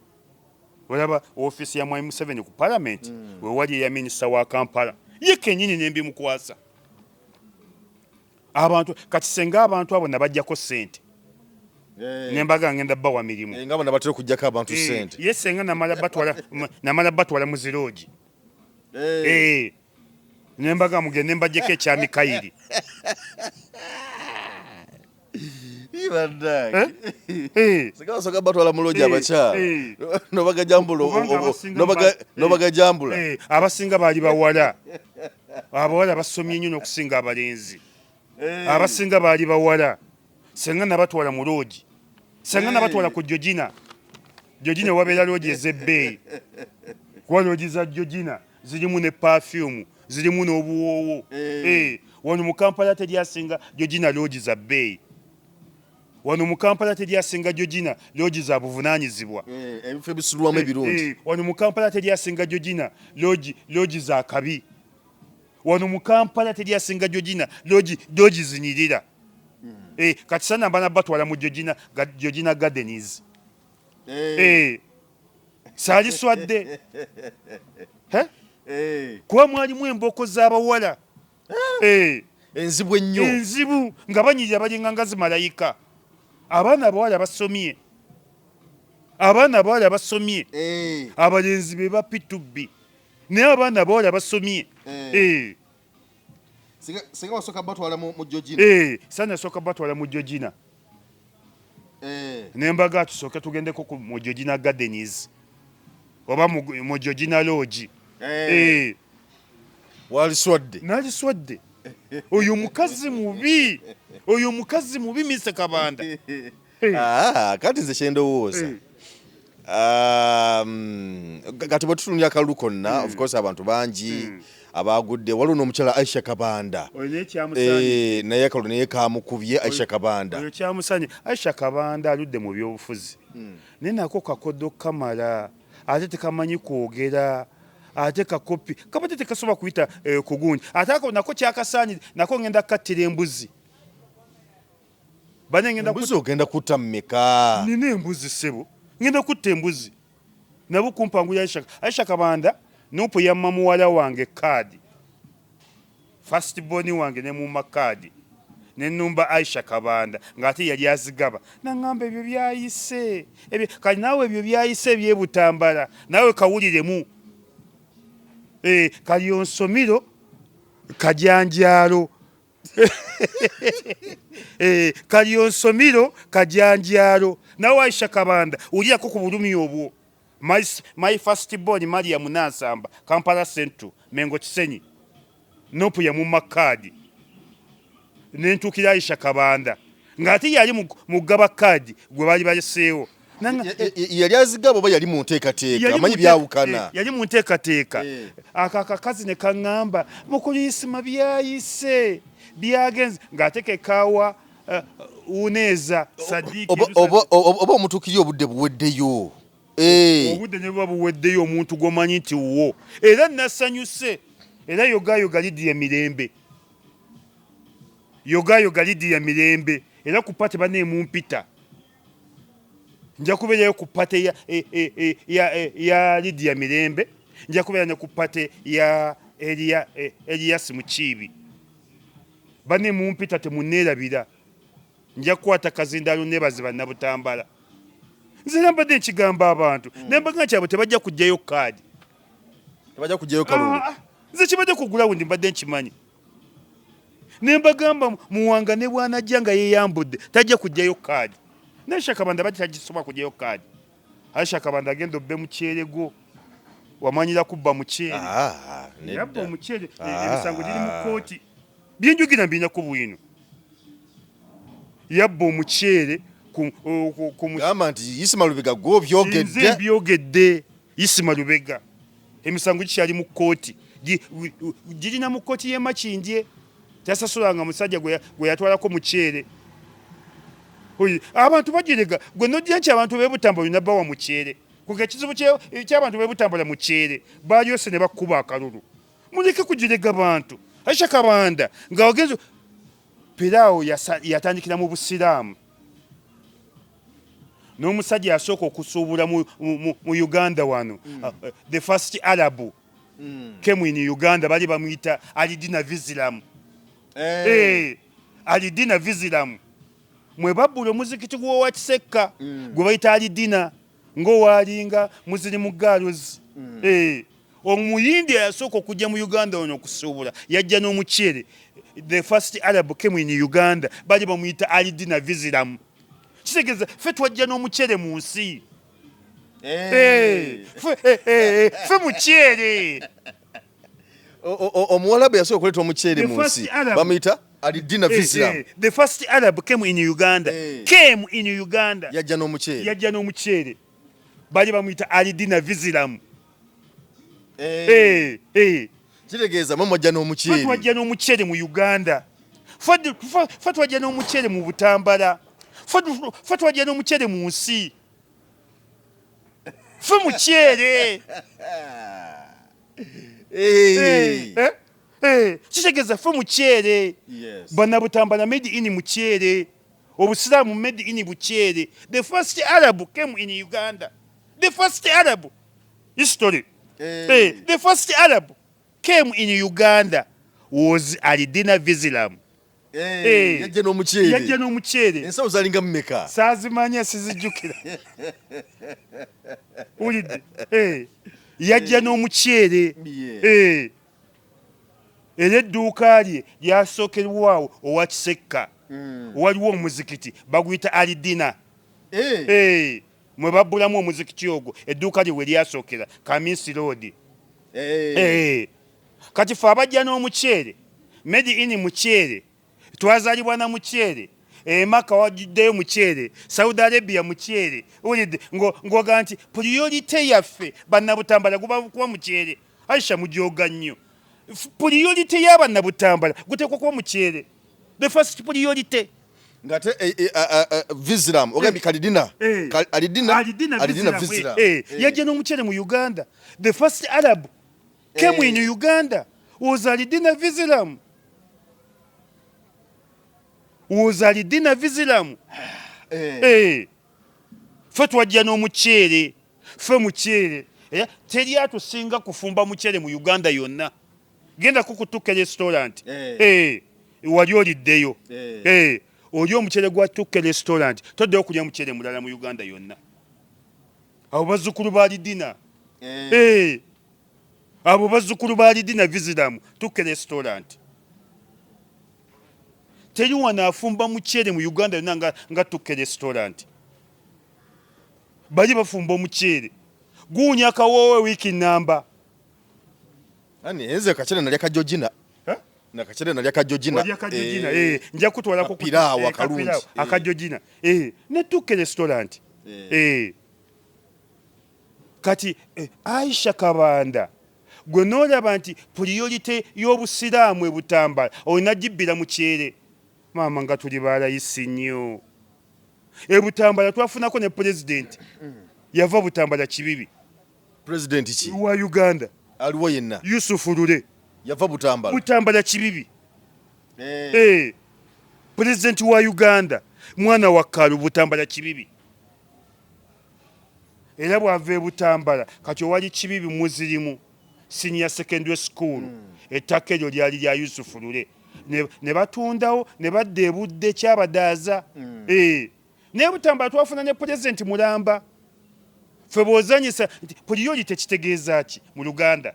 olaba woofiisi ya Mwami Museveni ku Parliament we wali eya minisita wa Kampala ye kennyini nembimukwasa abantu kati senga abantu abo nabajjako ssente nembaga ngenda bawa mirimu nga bonna batera okujjako abantu ssente yesenga namala batwala mu ziroogi nembaga mugende mbajjeko ekya Mikayiri bannange Eh. sikabasoka batwala mu lojja abakyala nobagajambula nobagajambula abasinga baali bawala abawala basomye nnyo n'okusinga abalenzi abasinga baali bawala senga nabatwala mu loogi senga nabatwala ku jojina wabeera loogi ez'ebbeeyi kuba loogi za jojina zirimu ne perfume zirimu n'obuwoowo wano mu Kampala teryasinga jojina loogi za bbeeyi wano mu Kampala teryasinga jojina loogi za buvunaanyizibwa ebifo ebisulwamu ebirungi wano mu Kampala teryasinga jojina loogi za kabi wano mu Kampala teryasinga jojina loogi zinyirira kati sana mbana batwala mu jojina gardens saaliswadde kuba mwalimu emboko z'abawala enzibu ennyo enzibu nga banyirira balinga nga zimalayika abaana abawala basomye abalenzi be ba P2B naye abaana abawala basomye singa wasooka batwala mu jojina sana soka batwala mu jojina nembaga tusooke tugendeko mu jojina gardens oba mu jojina lodge waliswadde naliswadde oyo mukazi mubi Mr. Kabanda kati nze kyendowooza kati bwe tutunulya akalulu konna of course abantu bangi abagudde waliwo n'omukyala Aisha Kabanda naye akalulu naye kamukubye Aisha Kabanda oyo kyamusanye Aisha Kabanda aludde mu byobufuzi naye nako kakoddo kamala ate tekamanyi kwogera ate kakopi kabate tekasoba kuyita kugunja ate ako nako kyakasaanyi nako ngenda kukattira embuzi embuzi ogenda kutta mmeka nina embuzi sebo ngenda kutta embuzi nabo kumpangulya Aisha Kabanda nopo yamma muwala wange kaadi first born wange ne mumma kaadi nenumba Aisha Kabanda ng'ate yali azigaba nangamba ebyo byayise kali naawe ebyo byayise ebyebutambala naawe kawuliremu Kalyonsomiro Kajanjalo Kalyonsomiro Kajanjalo nawe Aisha Kabanda uliyako ku bulumi obwo my first born Mariam Nansamba Kampala Central Mengo Kisenyi nopu ya mumakadi nentukira Aisha Kabanda ngati yali mugaba kadi gwe bali baleseewo yali azigaba oba yali mu nteekateeka amanyi byawukana yali mu nteekateeka akakazi ne kaŋŋamba mukuliisima byayise byagenze ng'atekekawa Uneza Sadiki oba omutuukiri obudde buweddeyo obudde ne buba buweddeyo omuntu gw'omanyi nti wo era nasanyuse era yogayoga Lidia Mirembe yogayoga Lidia Mirembe era ku pate baneemumpita nja kubeerayo ku pate ya Lidia Mirembe nja kubeera ne ku pate ya Elias Mukiibi baneemumpita temunneerabira nja kukwata Kazindaalo nebaze bannabutambala nze nambadde nkigamba abantu nembaga nti abo tebajja kujjayo kaadi tebajja kujjayo kalulu nze kibadde ku gulawundi mbadde nkimanyi nembagamba muwanga ne bwanajja nga yeyambudde tajja kujjayo kaadi Aisha Kabanda bati tagisoba kujjayo kaadi Aisha Kabanda agenda obbe mukyere gwo wamanyira kubba mukyere yabba omukyere emisango giri mu kooti byenjugira mbina ku bwino yabba omukyere gamba nti Isima Lubega gwobyogedde byogedde Isima Lubega emisango gikyali mu kooti girina mu kooti y'emakindye tasasulanga musajja gwe yatwalako mukyere abantu bagirega gwe nojja nti abantu b'ebutambula olina bawa mukyere kuga ekizibu ky'abantu b'ebutambula mukyere balyose ne bakkuba akalulu muleke kugirega bantu Aisha Kabanda nga wagenze piraawo yatandikira mu busiraamu n'omusajja yasooka okusuubula mu Uganda wano the first Arab came in Uganda bali bamuyita Alidina Vizilamu Alidina Vizilamu mwe babbula omuzikiti gwowa Kisekka gwe bayita Alidina ng'owalinga Muslim Girls omuyindi yasooka okujja mu Uganda ono okusuubula yajja n'omukyere the first Arab came in Uganda bali bamuyita Alidina Vizilamu kitegeeza ffe twajja n'omuceere mu nsi ffe muceere omuwalabu yasooka okuleeta omuceere mu The first nsi Arab. bamuyita alidina visiram the first Arab came in Uganda came in Uganda yajja n'omuceere yajja n'omuceere bali bamuyita alidina visiram kitegeeza mwe mwajja n'omuceere twajja n'omuceere mu Uganda ffe twajja n'omuceere mu Butambala ffe twajja n'omuceere mu nsi ffe muceere kitegeeza ffe muceere Yes. bannabutambala made in muceere obusiraamu made in buceere the first Arab came in Uganda the first Arab history the first Arab came in Uganda was Alidina Visiram yajja n'omuceere yajja n'omuceere ensawo zalinga mumeka saazimanya sizijjukira ulidde yajja n'omuceere era edduuka lye lyasookerwawo owa Kisekka waliwo omuzikiti baguyita Alidina mwe babbulamu omuzikiti ogwo edduuka lye we lyasookera Kamisi Road kati fe abajja n'omuceere made in muceere twazaalibwa na muceere Maka wajuddeyo muceere Saudi Arabia muceere ulidde ng'oga nti priority yaffe bannabutambala guba kuba muceere Aisha mujoga nnyo priority y'abannabutambala guteekwa kuba muceere the first priority ngate visiram ogambye kalidina alidina visiram yajja n'omuceere mu Uganda the first Arab came in Uganda was Alidina Visiram ffe twajja n'omuceere ffe muceere teri atusinga kufumba muceere mu Uganda yonna genda kukutuka restaurant wali oliddeyo oli omuceere gwa tukke restaurant toddeyo okulya muceere mulala mu Uganda yonna abo bazzukulu ba Alidina abo bazzukulu ba Alidina Visiram tukke restaurant teri wano afumba muceere mu Uganda yonna nga tukke restaurant bali bafumba omuceere guunya akawoowe wiiki namba ani enze kacere nalya kajojina na kacere nalya kajojina walya kajojina nja kutwalako piraawo akalungi akajojina ne tukke restaurant kati Aisha Kabanda gwe noolaba nti priority y'obusiraamu ebutambala olina gibbira muceere maama nga tuli balayisi nnyo ebutambala twafunako ne president yava Butambala kibibi president ki wa Uganda aliwo yenna Yusuf Lule yava Butambala kibibi president wa Uganda mwana wa Kalu Butambala kibibi era bwava Butambala kati wali kibibi muzirimu senior secondary school ettaka eryo lyali lya Yusuf Lule ne batundawo ne badda ebudde kyabadaaza naye Butambala twafuna ne president mulamba ffe bw'ozanyisa nti priority tekitegeeza ki mu Luganda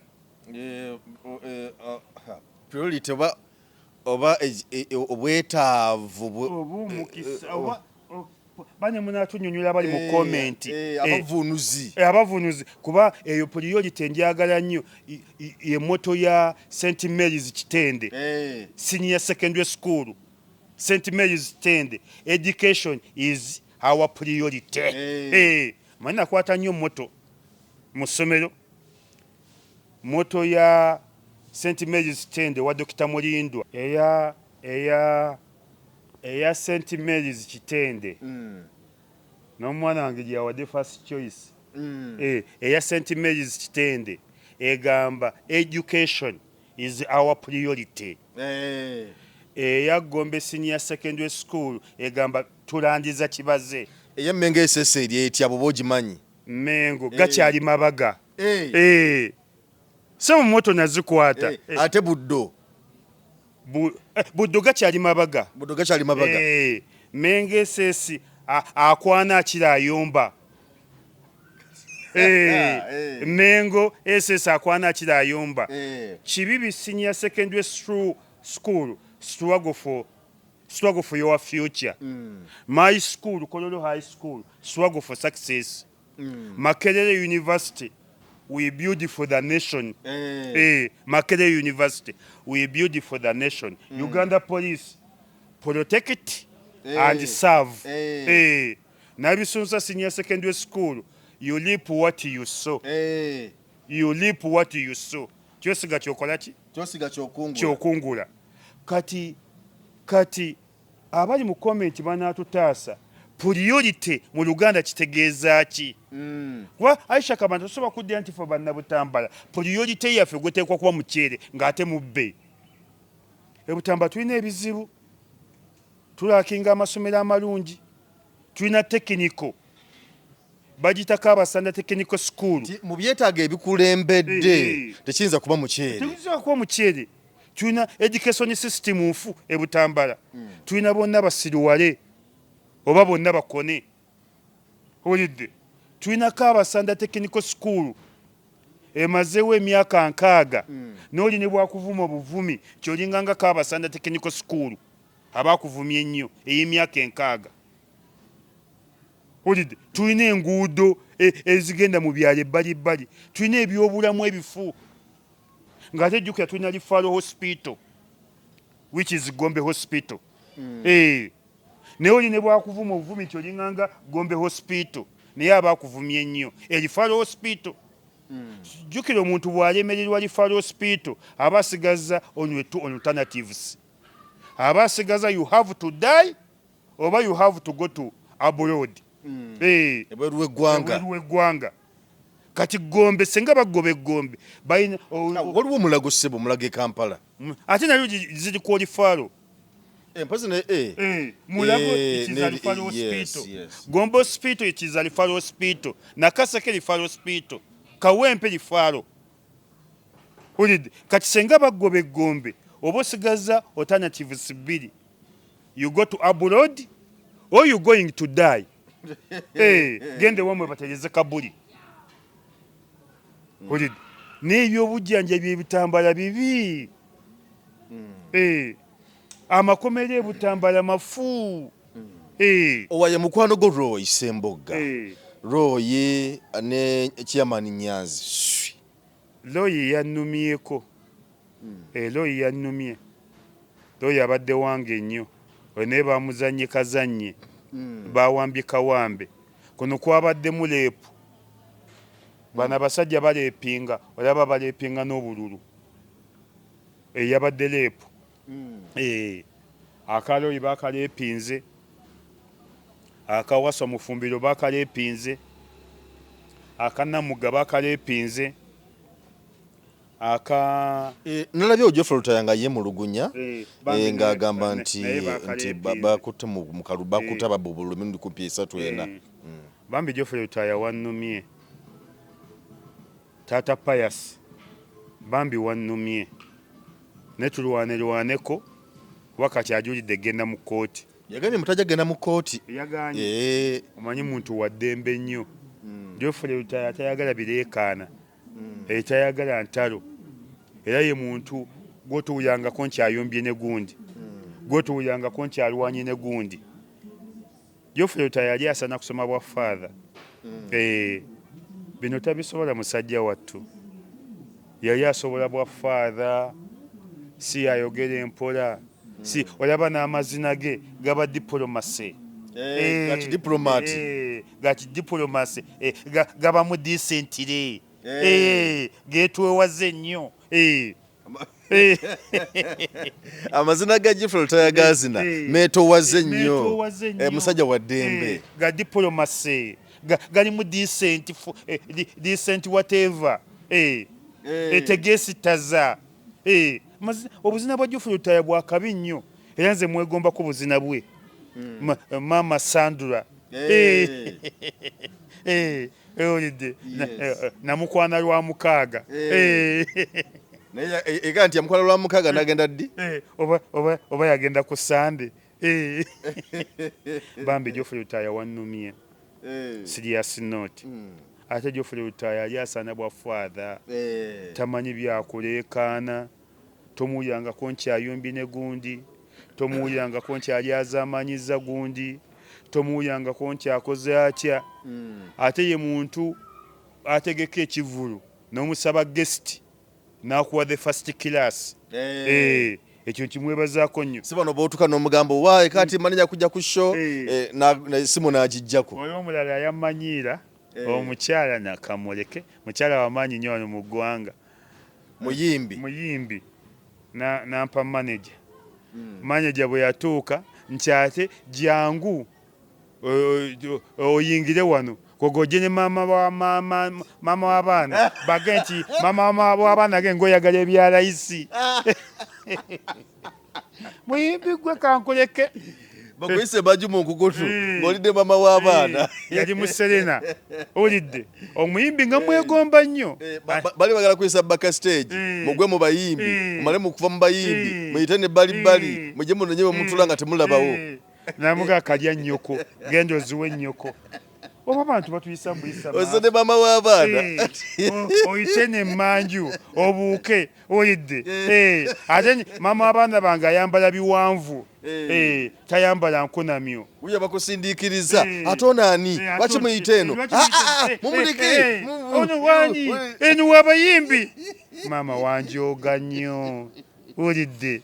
priority oba obwetaavu obumukisa bane munatunyonyola bali mu comment abavunuzi kuba eyo priority njagala nnyo emoto ya St Mary's Kitende senior secondary school St Mary's Kitende education is our priority manina kwata nnyo moto mu ssomero moto ya St Mary's Kitende wa Dr. Mulindwa eya St Mary's Kitende n'omwana wange gyawadde first choice eya St Mary's Kitende egamba education is our priority eya Gombe Senior Secondary School egamba tulandiza kibaze eya Mmengo esese eri etya bwoba ogimanyi Mmengo gakyali mabaga so mu moto nazikwata ate buddo buddo gakyali mabaga Mmengo esesi akwana akira ayomba Mmengo esesi akwana akira ayomba Kibibi Senior Secondary School struggle for struggle for your future. My school, Kololo High School, struggle for success. Makerere University, we build for the nation. Makerere University, we build for the nation. Uganda Police, protect it and serve. Nabisunza Senior Secondary School, you reap what you sow. You reap what you sow. Kyosiga kyokolaki? Kyosiga kyokungula. Kati abali mu comment banatutaasa priority mu Luganda kitegeeza ki? Kuba Aisha Kabantu tosobola kudda nti ffe bannabutambala priority yaffe gweteekwa kuba muceere ng'ate mubbe. Ebutambala tulina ebizibu, tulakinga amasomero amalungi, tulina technical bagita Kabasanda Technical School. Mu byetaaga ebikulembedde tekiyinza kuba muceere. Tekiyinza kuba muceere. Tulina education system nfu ebutambala. Tulina bonna basiruwale oba bonna bakone. Olidde. Tulina Kabasanda Technical School. Emazeewo emyaka 6 n'oli ne bwakuvuma obuvumi kyolinganga Kabasanda Technical School abakuvumye ennyo ey'emyaka 6. Olidde. Tulina enguudo ezigenda mu byalo ebbalibbali. Tulina ebyobulamu ebifu. Ngate jukya tulina Lifaro Hospital, which is Gombe Hospital. Ne oli ne bwakuvuma obuvumi kyolinganga Gombe Hospital naye abakuvumye ennyo Lifaro Hospital. Jukira omuntu bw'alemererwa Lifaro Hospital aba asigaza only two alternatives. Aba asigaza you have to die oba you have to go to abroad. Ebweru w'eggwanga. Kati Gombe senga bagobe Gombe bayina waliwo omulago ssebo omulago e Kampala ate nayo ziri ku Lifaro. Mpozi ne Mulago ikiza Lifaro Hospital. Gombe Hospital ikiza Lifaro Hospital. Nakaseke Lifaro Hospital. Kawempe Lifaro. Olidde. Kati senga bagobe Gombe oba osigaza alternatives bbiri. You go to abroad or you going to die. Gende wamwe batereze kabuli. Olidde. N'ebyobujjanjabi ebitambala bibi. Amakomera ebutambala mafu. owaye mukwano go Roy Sembogga. Roy ne Chairman Nyanzi. Roy yannumyeko. Roy yannumye. Roy abadde wange nnyo. Ne bamuzannye kazannye. Bawambye kawambe. Kuno kwabaddemu leepu. Bana basajja baleepinga, olaba baleepinga n'obululu. Yabadde leepu. Akaloyi bakaleepinze. Akawasa mufumbiro bakaleepinze. Akanamuga bakaleepinze. Nalabye Ojofro Lutaya ye mululugunya ng'agamba nti bakutte mu kaluba bakutte babubulu emirundi 34. Bambi Ojofro Lutaya wannumye. Tata Pius bambi wannumye. Ne tulwaneko wakati ajulidde genda mu kooti. Yagambye mutaja genda mu kooti. Yaganye. Omanyi muntu wa ddembe nnyo. Ojofro Lutaya tayagala bireekaana. Tayagala ntalo. Era ye muntu gwotuuyangako nti ayombye ne gundi. Gwotuuyangako nti alwanye ne gundi. Ojofro Lutaya yali asana kusoma bwa father. Bino tabisobola musajja wattu. Yali asobola bwa father. Si ayogera empola. Si olaba n'amazina ge gaba diplomacy. Gati diplomat. Gati diplomacy. Gaba mu decently. Getwewaze nnyo. Amazina ga Ojofro Lutaya gazina metowaze nnyo. Musajja wa ddembe. Ga diplomacy. Gali mu decent whatever. Etegesitaza. Obuzina bwa Ojofro Lutaya bwakabi nnyo. Era nze mwegomba ku buzina bwe. Mama Sandra. Olidde. Namukwana lwa mukaaga. Naye ega nti yamukwana lwa mukaaga n'agenda ddi? Oba yagenda ku Sande. Bambi Ojofro Lutaya wannumye. Serious note. Ate Ojofro Lutaya yali asaana bwa father. Tamanyi byakuleekaana. Tomuyangako nti ayombye ne gundi. tomuwulirangako nti alyazamanyiza gundi, tomuwulirangako nti akoze atya. Ate ye muntu ategeka ekivulu n'omusaba guest n'akuwa the first class. Ekyo kimwebazaako nnyo. Si bano bootuka n'omugambo waaye kati manenya kujja ku show simu n'agijjako. Oyo omulala yamanyiira omukyala nakamuleke, mukyala wamaanyi nnyo wano mu ggwanga. Muyimbi nampa manager. Manager bwe yatuuka nti ate jangu oyingire wano kogoje ne mama w'abaana bage nti mama w'abaana ge ngoyagala ebya layisi. Muyimbi gwe kankuleke bakwise baju mu nkukutu ng'olidde mama w'abaana yali mu Serena olidde omuyimbi nga mwegomba nnyo. Bali bagala kwisa baka stage mugwe mu bayimbi mumale mu kuva mu bayimbi muyite ne bali mujye munonye mutula nga temulabawo. Namuga kalya nnyoko genda oziwe nnyoko. Oba abantu batuyisa mbuyisa ozone mama w'abaana oyite ne mmanju obuuke oyidde. Ate mama w'abaana bange ayambala biwanvu tayambala nkunamyo. uyo bakusindiikiriza ate onaani lwaki muyite eno mumuleke ono wani eno w'abayimbi mama wanjooga nnyo olidde.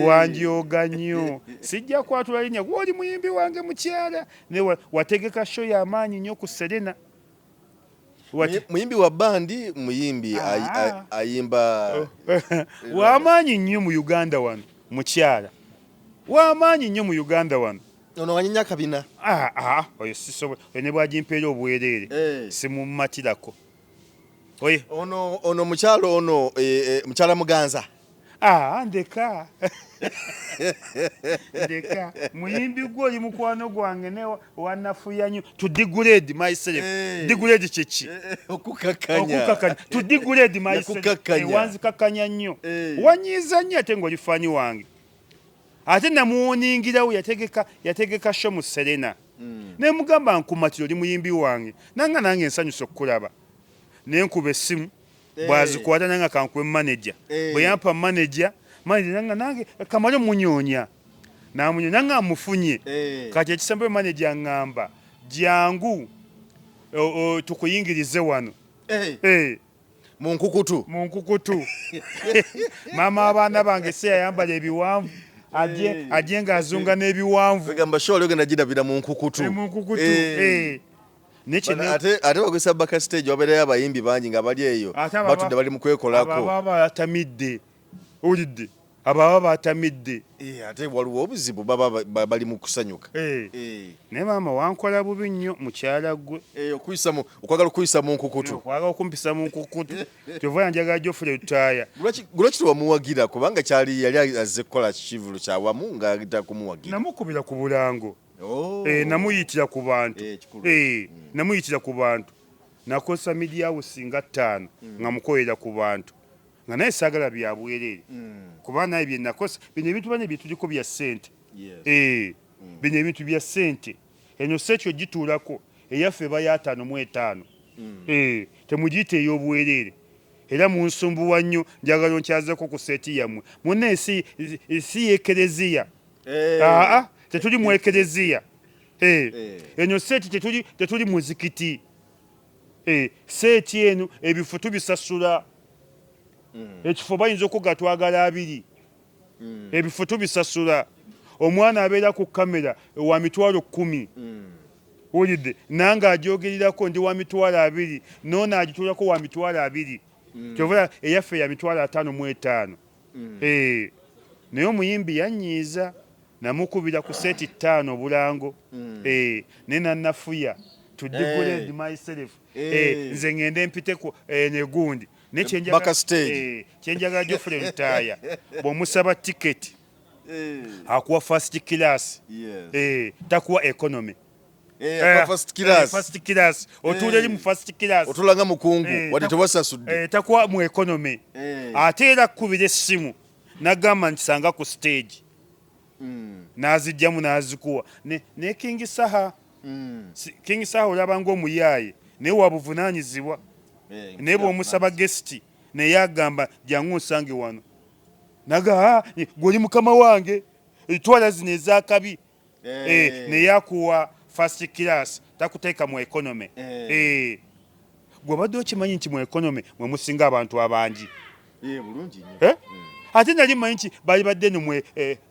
Wanjooga nnyo sijja kwatula linnya gw'oli muyimbi wange mukyala ne wategeka show y'amaanyi nnyo ku Serena. Muyimbi wa bandi muyimbi ayimba w'amaanyi nnyo mu Uganda wano mukyala w'amaanyi nnyo mu Uganda wano. ono wanyinya kabina oyo sisobola ne bwagimpeera obwereere simumumatirako. Oye ono mukyalo ono mukyala Muganza. Ndeka ndeka muyimbi gw'oli mukwano gwange ne wanafuya nnyo to degrade myself. Degrade kyeki okukakanya to degrade myself. Wanzikakanya nnyo wanyiiza nnyo ate ng'oli fani wange. Ate namuwoningirawo yategeka show mu Serena ne mugamba nkumatira oli muyimbi wange nanga nange ensanyusa okukulaba nenkuba essimu bwazikwata nanga kankuwe manager bwe yampa manager nanga nange kamale munyoonya namunyo nanga amufunye kati ekisembe manager aŋŋamba jangu tukuyingirize wano mu nkukutu mama abaana bange se yayambala ebiwanvu ajje ng'azunga n'ebiwanvu gamba show ogenda girabira mu nkukutu. Ate bagwisa baka stage wabeerayo abayimbi bangi nga bali eyo batudde bali mu kwekolako. Ababa batamidde olidde ababa batamidde. Ate waliwo obuzibu baba bali mu kusanyuka. Ne maama wankola bubi nnyo mukyala gwe. Okwagala okuyisa mu nkukutu. Okwagala okumpisa mu nkukutu. Kyova yanjagala Geoffrey Lutaya. Lwaki wamuwagira kubanga kyali yali azze kukola kivulu kyawamu ng'agita kumuwagira. Namukubira ku bulango. Namuyitira ku bantu. Namuyitira ku bantu. Nakosa media house nga 5 nga mukoyera ku bantu. Nga naye saagala bya bwerere. Kuba naye bye nakosa bino ebintu bane bye tuliko bya ssente. Bino ebintu bya ssente. Eno sekyo gituulako eyaffe baya 5 temugiyite ey'obwerere. Era mu nsumbuwa nnyo njagala onkyazeko ku seeti yammwe. Munne si ekereziya. Tetuli mu ekereziya. Eno seeti tetuli muzikiti. Seeti eno ebifo tubisasula. Ekifo bayinza okugatwagala 2. Ebifo tubisasula. Omwana abeera ku kamera wa mitwalo 10. Olidde nanga ajogerirako ndi wa mitwalo 2 nona agituulako wa mitwalo 2. Kyova eyaffe ya mitwalo 5 mu 5. Naye omuyimbi yanyiiza namukubira ku seeti 5 bulango. Ne nannafuya to degrade myself. Nze ngende mpiteko negundi kyenjagala Geoffrey Lutaya bw'omusaba tiketi akuwa first class takuwa economy. First class otuula eri mu first class otulanga mukungu wadde tewasasudde takuwa mu economy. Ate era kkubira essimu nagamba nti sanga ku stage n'azijjamu n'azikuwa ne King Saha. King Saha olaba ng'omuyaaye naye wabuvunaanyizibwa. Naye bw'omusaba guest naye agamba jangu nsange wano naga gw'oli mukama wange twala zino ezakabi neyakuwa first class takuteeka mu economy gwe badde okimanyi nti mu economy mwe musinga abantu abangi ate nali manyi nti bali badde nomwe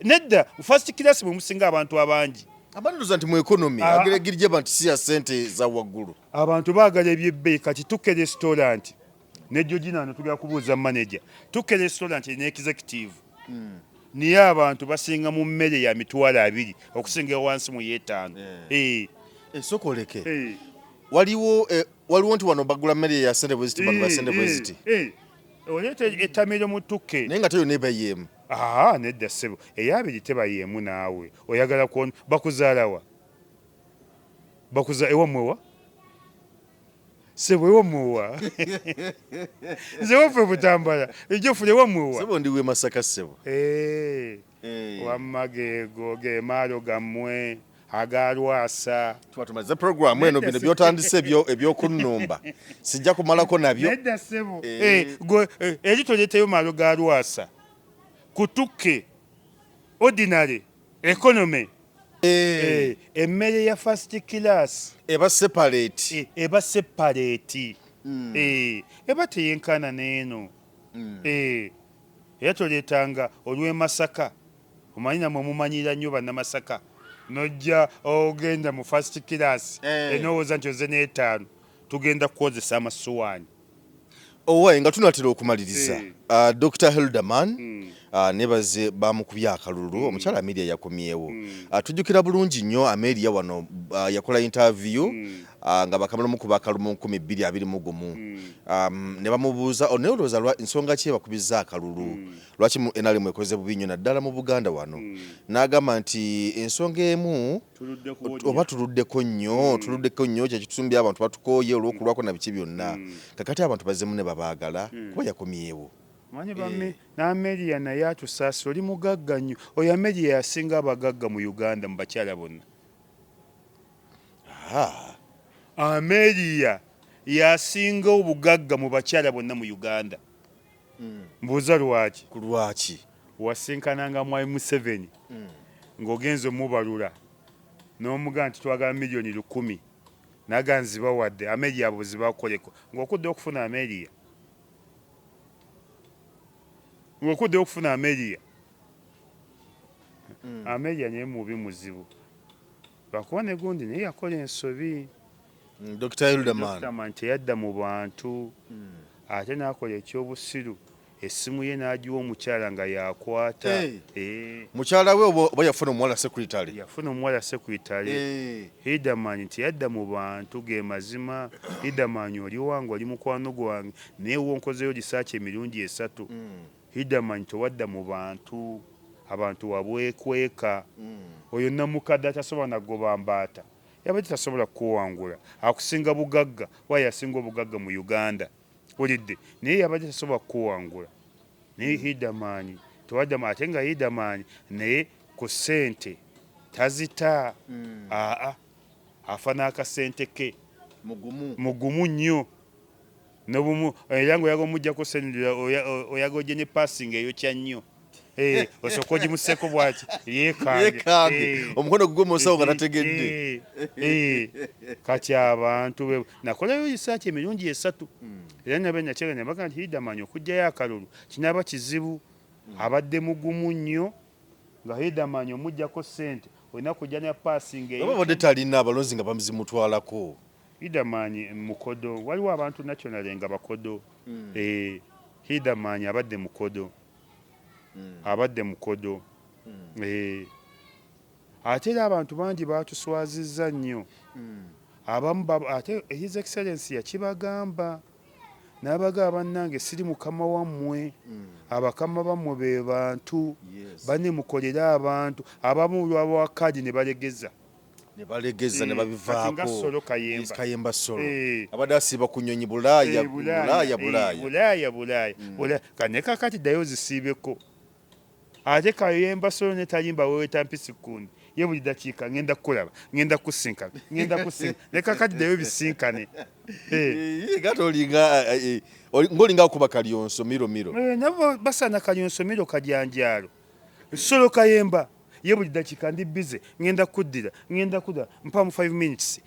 nedda first class mwe musinga abantu abangi abanduza nti mu economy ageregirije bantu si ya sente za waggulu abantu baagala ebyebbeeyi kati tukke restaurant ne Georgina tugenda kubuuza manager tukke restaurant ne executive niye abantu basinga mu mmere ya mitwalo 2 okusinga wansi mu yeetaano sokoleke waliwo nti wano bagula mmere ya sente bweziti bano ba sente bweziti oleeta ettamiro mu tukke naye nga teyo nebayeemu nedda ssebo eyabiri tebayeemu naawe oyagala kuona bakuzaalawa ewamwewa sebo ewamwewa nze waffe butambala ejofule ewamwewa sebo ndiwe Masaka sebo wamma geego ge maalo gammwe agalwasa tumalize programu eno bino byotandise ebyokunnumba sijja kumalako nabyo nedda ssebo eri toleeteyo maalo ga lwasa kutukke ordinary economy emmere ya first class eba separate eba teyenkana n'eno era toleetanga olw'e Masaka omanyi namwe mumanyira nnyo bannamasaka nojja ogenda mu first class enowooza nti oze n'etaano tugenda kukozesa amasuwaani owaye nga tunatera okumaliriza Dr. Hilderman nebaze bamukubya akalulu omukyala Amelia yakomyewo tujjukira bulungi nnyo Amelia wano yakola interview nga bakamala mukuba akalumu 1221 ne bamubuuza oneolooza lwa ensonga ki bakubiza akalulu lwaki enale mwekoze bubi nnyo naddala mu Buganda wano n'agamba nti ensonga emu oba tuluddeko nnyo kye kitusumbya abantu batukooye olw'okulwako na biki byonna kakati abantu bazemu ne babaagala kuba yakomyewo manyi bamme n'Amelia naye atusaasira oli mugagga nnyo oyo Amelia yasinga abagagga mu Uganda mu bakyala bonna Amelia yasinga obugagga mu bakyala bonna mu Uganda mbuuza lwaki wasinkananga mwai Museveni ng'ogenze omubalula n'omugamba nti twagala miliyoni 10 naganziba wadde Amelia abo zibakoleko ng'okudde okufuna Amelia Amelia naye mubi muzibu lwakuba ne gundi naye yakola ensobi Dr. Hilderman teyadda mu bantu ate n'akola ekyobusiru essimu ye n'agiwa omukyala nga yakwata mukyala we oba yafuna omuwala sekretary Hilderman teyadda mu bantu ge mazima Hilderman oli wange oli mukwano gwange naye wonkozeyo lisaaki emirundi 3 Hilderman towadda mu bantu abantu wabwekweka oyo namukadde atasobola nagoba mbaata yabadde tasobola kuwangula akusinga bugagga wayasinga obugagga mu Uganda olidde naye yabadde tasobola kuwangula naye Hilderman towadde ate nga Hilderman naye ku ssente tazita afa n'akasente ke mugumu nnyo nobumu era ng'oyaga omuggyako senera oyaga ojje ne passing eyokya nnyo osooka ogimuseko bwaki yeekange omukono gugwe musawo nga tategedde kati abantu nakolayo risaaki emirundi 3 era nabe nakyega nebaga nti Hilderman okugjayo akalulu kinaaba kizibu abadde mugumu nnyo nga Hilderman omuggyako ssente olina kujja ne passing oba badde talina abalonzi nga bamuzimutwalako Hilderman mukodo waliwo abantu national nga bakodo Hilderman abadde mukodo ate era abantu bangi batuswazizza nnyo abamu ate His Excellency yakibagamba n'abaga bannange siri mukama wammwe abakama bammwe be bantu bane mukolera abantu abamu lwaba kadi ne balegeza ne babivaako kayemba solo abadde asiiba ku nnyonyi Bulaaya kane kakati ddayo zisiibeko ate kayemba solo ne tayimba weeweta mpisi kundi ye buli dakiika ngenda kukulaba ngenda kusinkana ne kakati ddayo bisinkane ng'olinga akuba kalyonso miro nabo basana kalyonso miro kajanjaalo solo kayemba ye buli dakiika ndi bize ngenda kuddira mpaamu 5 minutes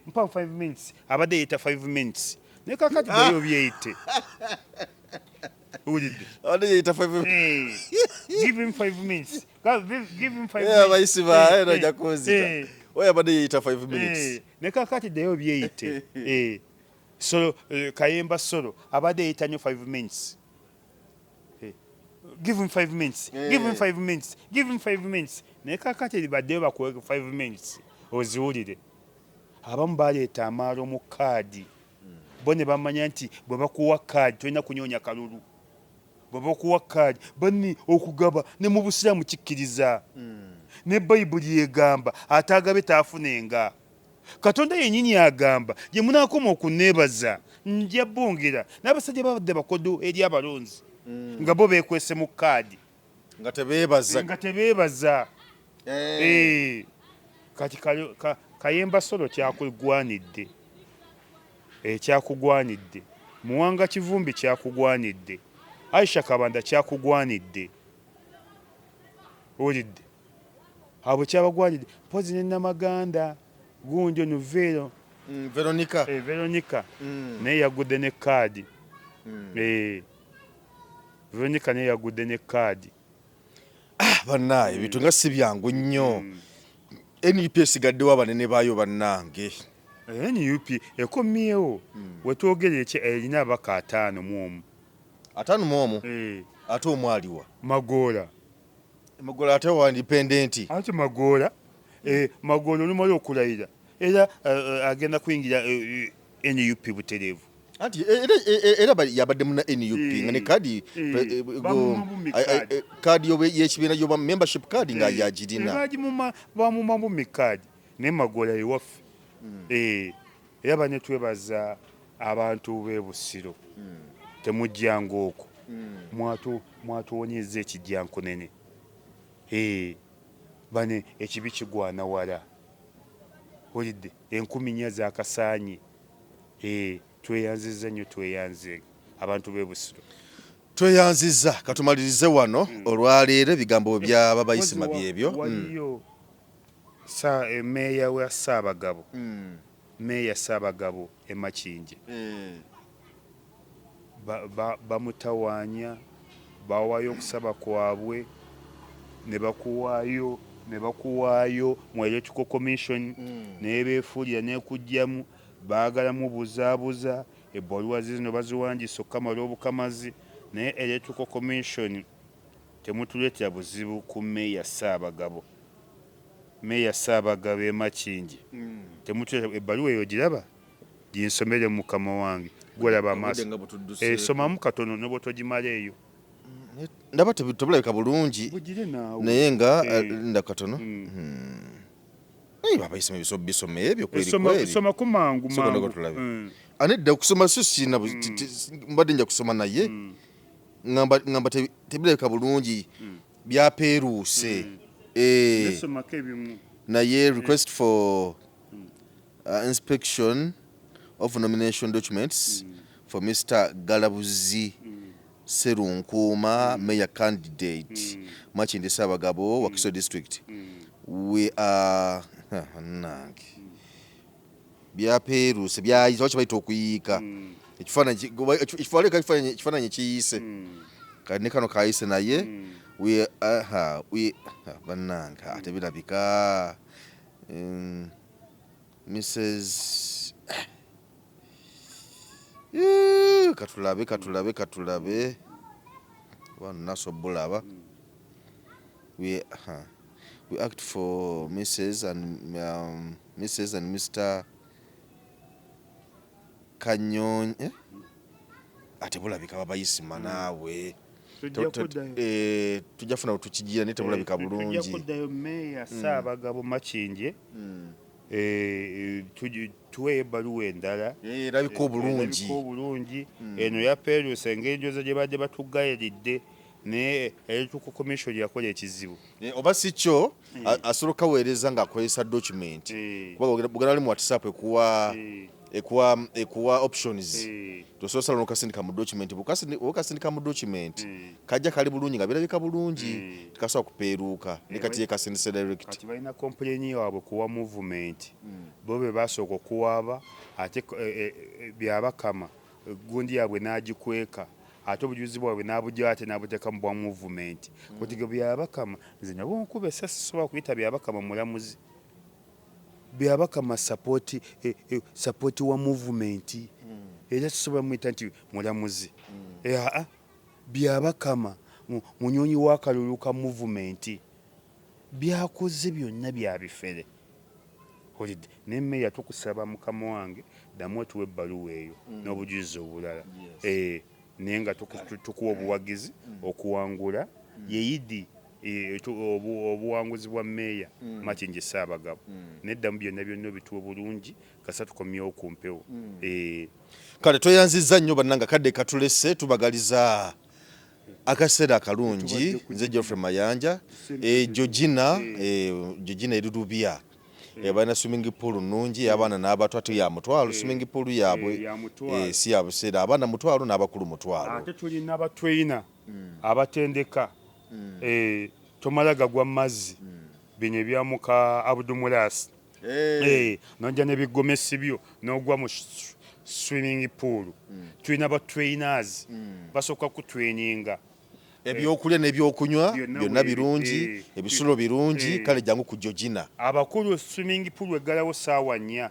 mpaamu 5 minutes abadde yeeta 5 minutes naye kakati ddayo byeyite owulidde abadde yeeta 5 give him 5 minutes give him 5 minutes abayisi bae nojja kunzita oyo abadde yeeta 5 minutes ne kakati ddayo byeyite solo Kayemba Solo abadde yeeta nnyo 5 minutes give him 5 minutes give him 5 minutes give him 5 minutes naye kakati baddeyo bakuweke 5 minutes oziwulire abamu baleeta amaalo mu kaadi bo ne bamanya nti bwe bakuwa kaadi tolina kunyoonya kalulu bwe bakuwa kaadi banni okugaba ne mu busiraamu kikkiriza ne bayibuli yegamba ataagabe taafunenga Katonda yennyini agamba gye munaakoma okunneebaza nja bongera n'abasajja babadde bakodo eri abalonzi nga bo beekwese mu kaadi nga tebeebaza kati Kayemba Solo kyakugwanidde kyakugwanidde Muwanga Kivumbi kyakugwanidde Aisha Kabanda kyakugwanidde olidde abo kyabagwanidde mpozi ne Namaganda Gunjo Nuvero Veronica naye yagudde ne kaadi Veronica naye yagudde ne kaadi bannaaye ebintu nga si byangu nnyo NUP esigaddewo abanene baayo bannange NUP ekomyewo wetwogere erina abaka 5 mu omu 5 mu omu ate omwaliwa Magoola ate wa independent ate Magoola olumala okulayira era agenda kuyingira NUP butereevu anti era yabadde muna NUP nga ne kaadi kaadi y'ekibiina y'oba membership kaadi nga yagirina bamumamu mikaadi naye Magoola ewaffe era bane twebaza abantu b'e Busiro temujjanga okwo mwatuwonyeza ekijjankunene bane ekibi kigwana wala olidde 10,000 zakasaanye tweyanziza nnyo tweyanze abantu b'e Busiro tweyanziza katumalirize wano olwaleero ebigambo by'ababayisima byebyo waliyo meeya wa Ssaabagabo meeya Ssaabagabo e Makinje bamutawaanya bawayo okusaba kwabwe ne bakuwaayo mu Electoral Commission naye beefuulira n'ekujjamu baagalamu buzaabuza ebbaluwa zino baziwandiisa okukamala obukamazi naye Electoral Commission temutuleetera buzibu ku meeya Ssaabagabo e Makinje temutuleetera ebbaluwa eyo giraba ginsomere mu mukama wange gwolaba amaaso somamu katono ne bw'otogimala eyo ndaba tebulabika bulungi naye nga ndakatono babayisima bisoma ebyo soma ku mangu anedda okusoma sisina mbadde nja kusoma naye ngamba tebulabika bulungi byapeeruuse naye request for inspection of nomination documents for Mr. Galabuzi Serunkuuma mayor candidate Makindye Ssaabagabo Wakiso district we are byapeeruse byayiza kibayita okuyiika ekifaananyi kiyise kati ne kano kayise naye bannange ate birabika Mrs. katulabe wanasobulaba we act for Mrs. and Mr. Kanyonyi ate bulabika babayisima naawe tujja funa tukigira naye tebulabika bulungi tujja kuddayo meeya Ssaabagabo Makinje tuwe ebbaluwa endala erabika obulungi eno yapeeruusa engeri gyoza gye badde batugayiridde naye Electoral Commission yakola ekizibu oba si kyo asobola kaweereza ng'akozesa document kuba bugana ali mu WhatsApp ekuwa ekuwa options tosobola n'okasindika mu document okasindika mu document kajja kali bulungi nga birabika bulungi tikasobola kupeeruuka ne kati yekasindise direct kati balina complain yaabwe kuwa movement bo be basooka okuwaaba ate byabakama gundi yaabwe n'agikweka ate obujulizi bwabwe n'abujja ate n'abuteeka mu bwa movement kutiga byabakama nze nabo nkuba esasi sobola kuyita byabakama mulamuzi byabakama support wa movement era tusobola muyita nti mulamuzi byabakama munyonyi w'akalulu ka movement byakoze byonna byabifere olidde nemmeeya tukusaba mukama wange ddamu otuwa ebbaluwa eyo n'obujulizi obulala naye nga tukuwa obuwagizi okuwangula yeyidi obuwanguzi bwa meeya Makingi Ssaabagabo neddamu byonna bituwe bulungi kasa tukomyewo ku mpewo kale tweyanzizza nnyo bannanga kadde katulese tubagaliza akaseera akalungi nze Geoffrey Mayanja Georgina Erurubya balina swimming pool nnungi abaana n'abato ate ya mutwalo swimming pool yaabwe si ya buseera abaana mutwalo n'abakulu mutwalo ate tulina abatweyina abatendeka tomala gagwa mazzi bino ebyamuka Abdulmulas nojja nebigomesi byo n'ogwa mu swimming pool tulina abatweyinas basooka kutweyininga ebyokulya n'ebyokunywa byonna birungi ebisulo birungi kale jangu ku Georgina abakulu swimming pool eggalawo saawa 4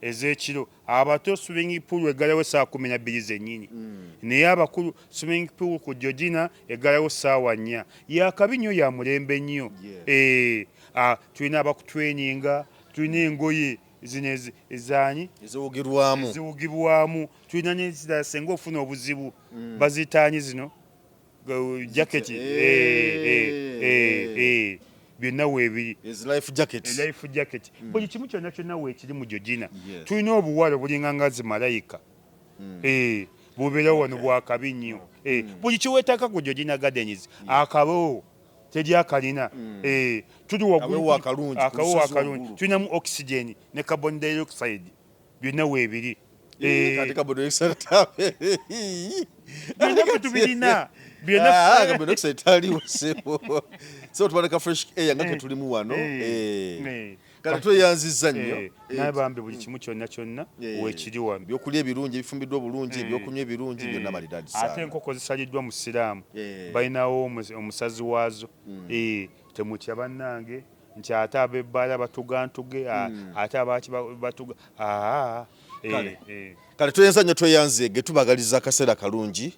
ezekiro abato swimming pool eggalawo saa 12 zennyini naye abakulu swimming pool ku Georgina eggalawo saawa 4 yakabi nnyo ya mulembe nnyo tulina abakutweyininga tulina engoye zino ezanyi eziwugirwamu tulina nezirala senga ofuna obuzibu bazitaanyi zino jaketi byonna weebiri life jacket buli kimu kyonna weekiri mu Georgina tulina obuwale bulinga ngazi malayika bubeerawo wano bwakabi nnyo buli kiweetaka ku Georgina Gardens akabewo teri akalina tuli waggulu akawewo akalungi tulinamu oxygen ne carbon dioxide byonna weebiri byonna tubirina tuboneka fresh air nga ketulimu wano kale tweyanzizza nnyo naye bambi buli kimu kyonna weekiri wano ebyokulya ebirungi ebifumbiddwa obulungi ebyokunywa ebirungi byonna malidadi ate enkoko zisaliddwa mu siraamu balinawo omusazi waazo temutya bannange nti ate ab'ebbaala batugantuge ate abaaki batuga kale tweyanza nnyo tweyanze ge tubagaliza akaseera kalungi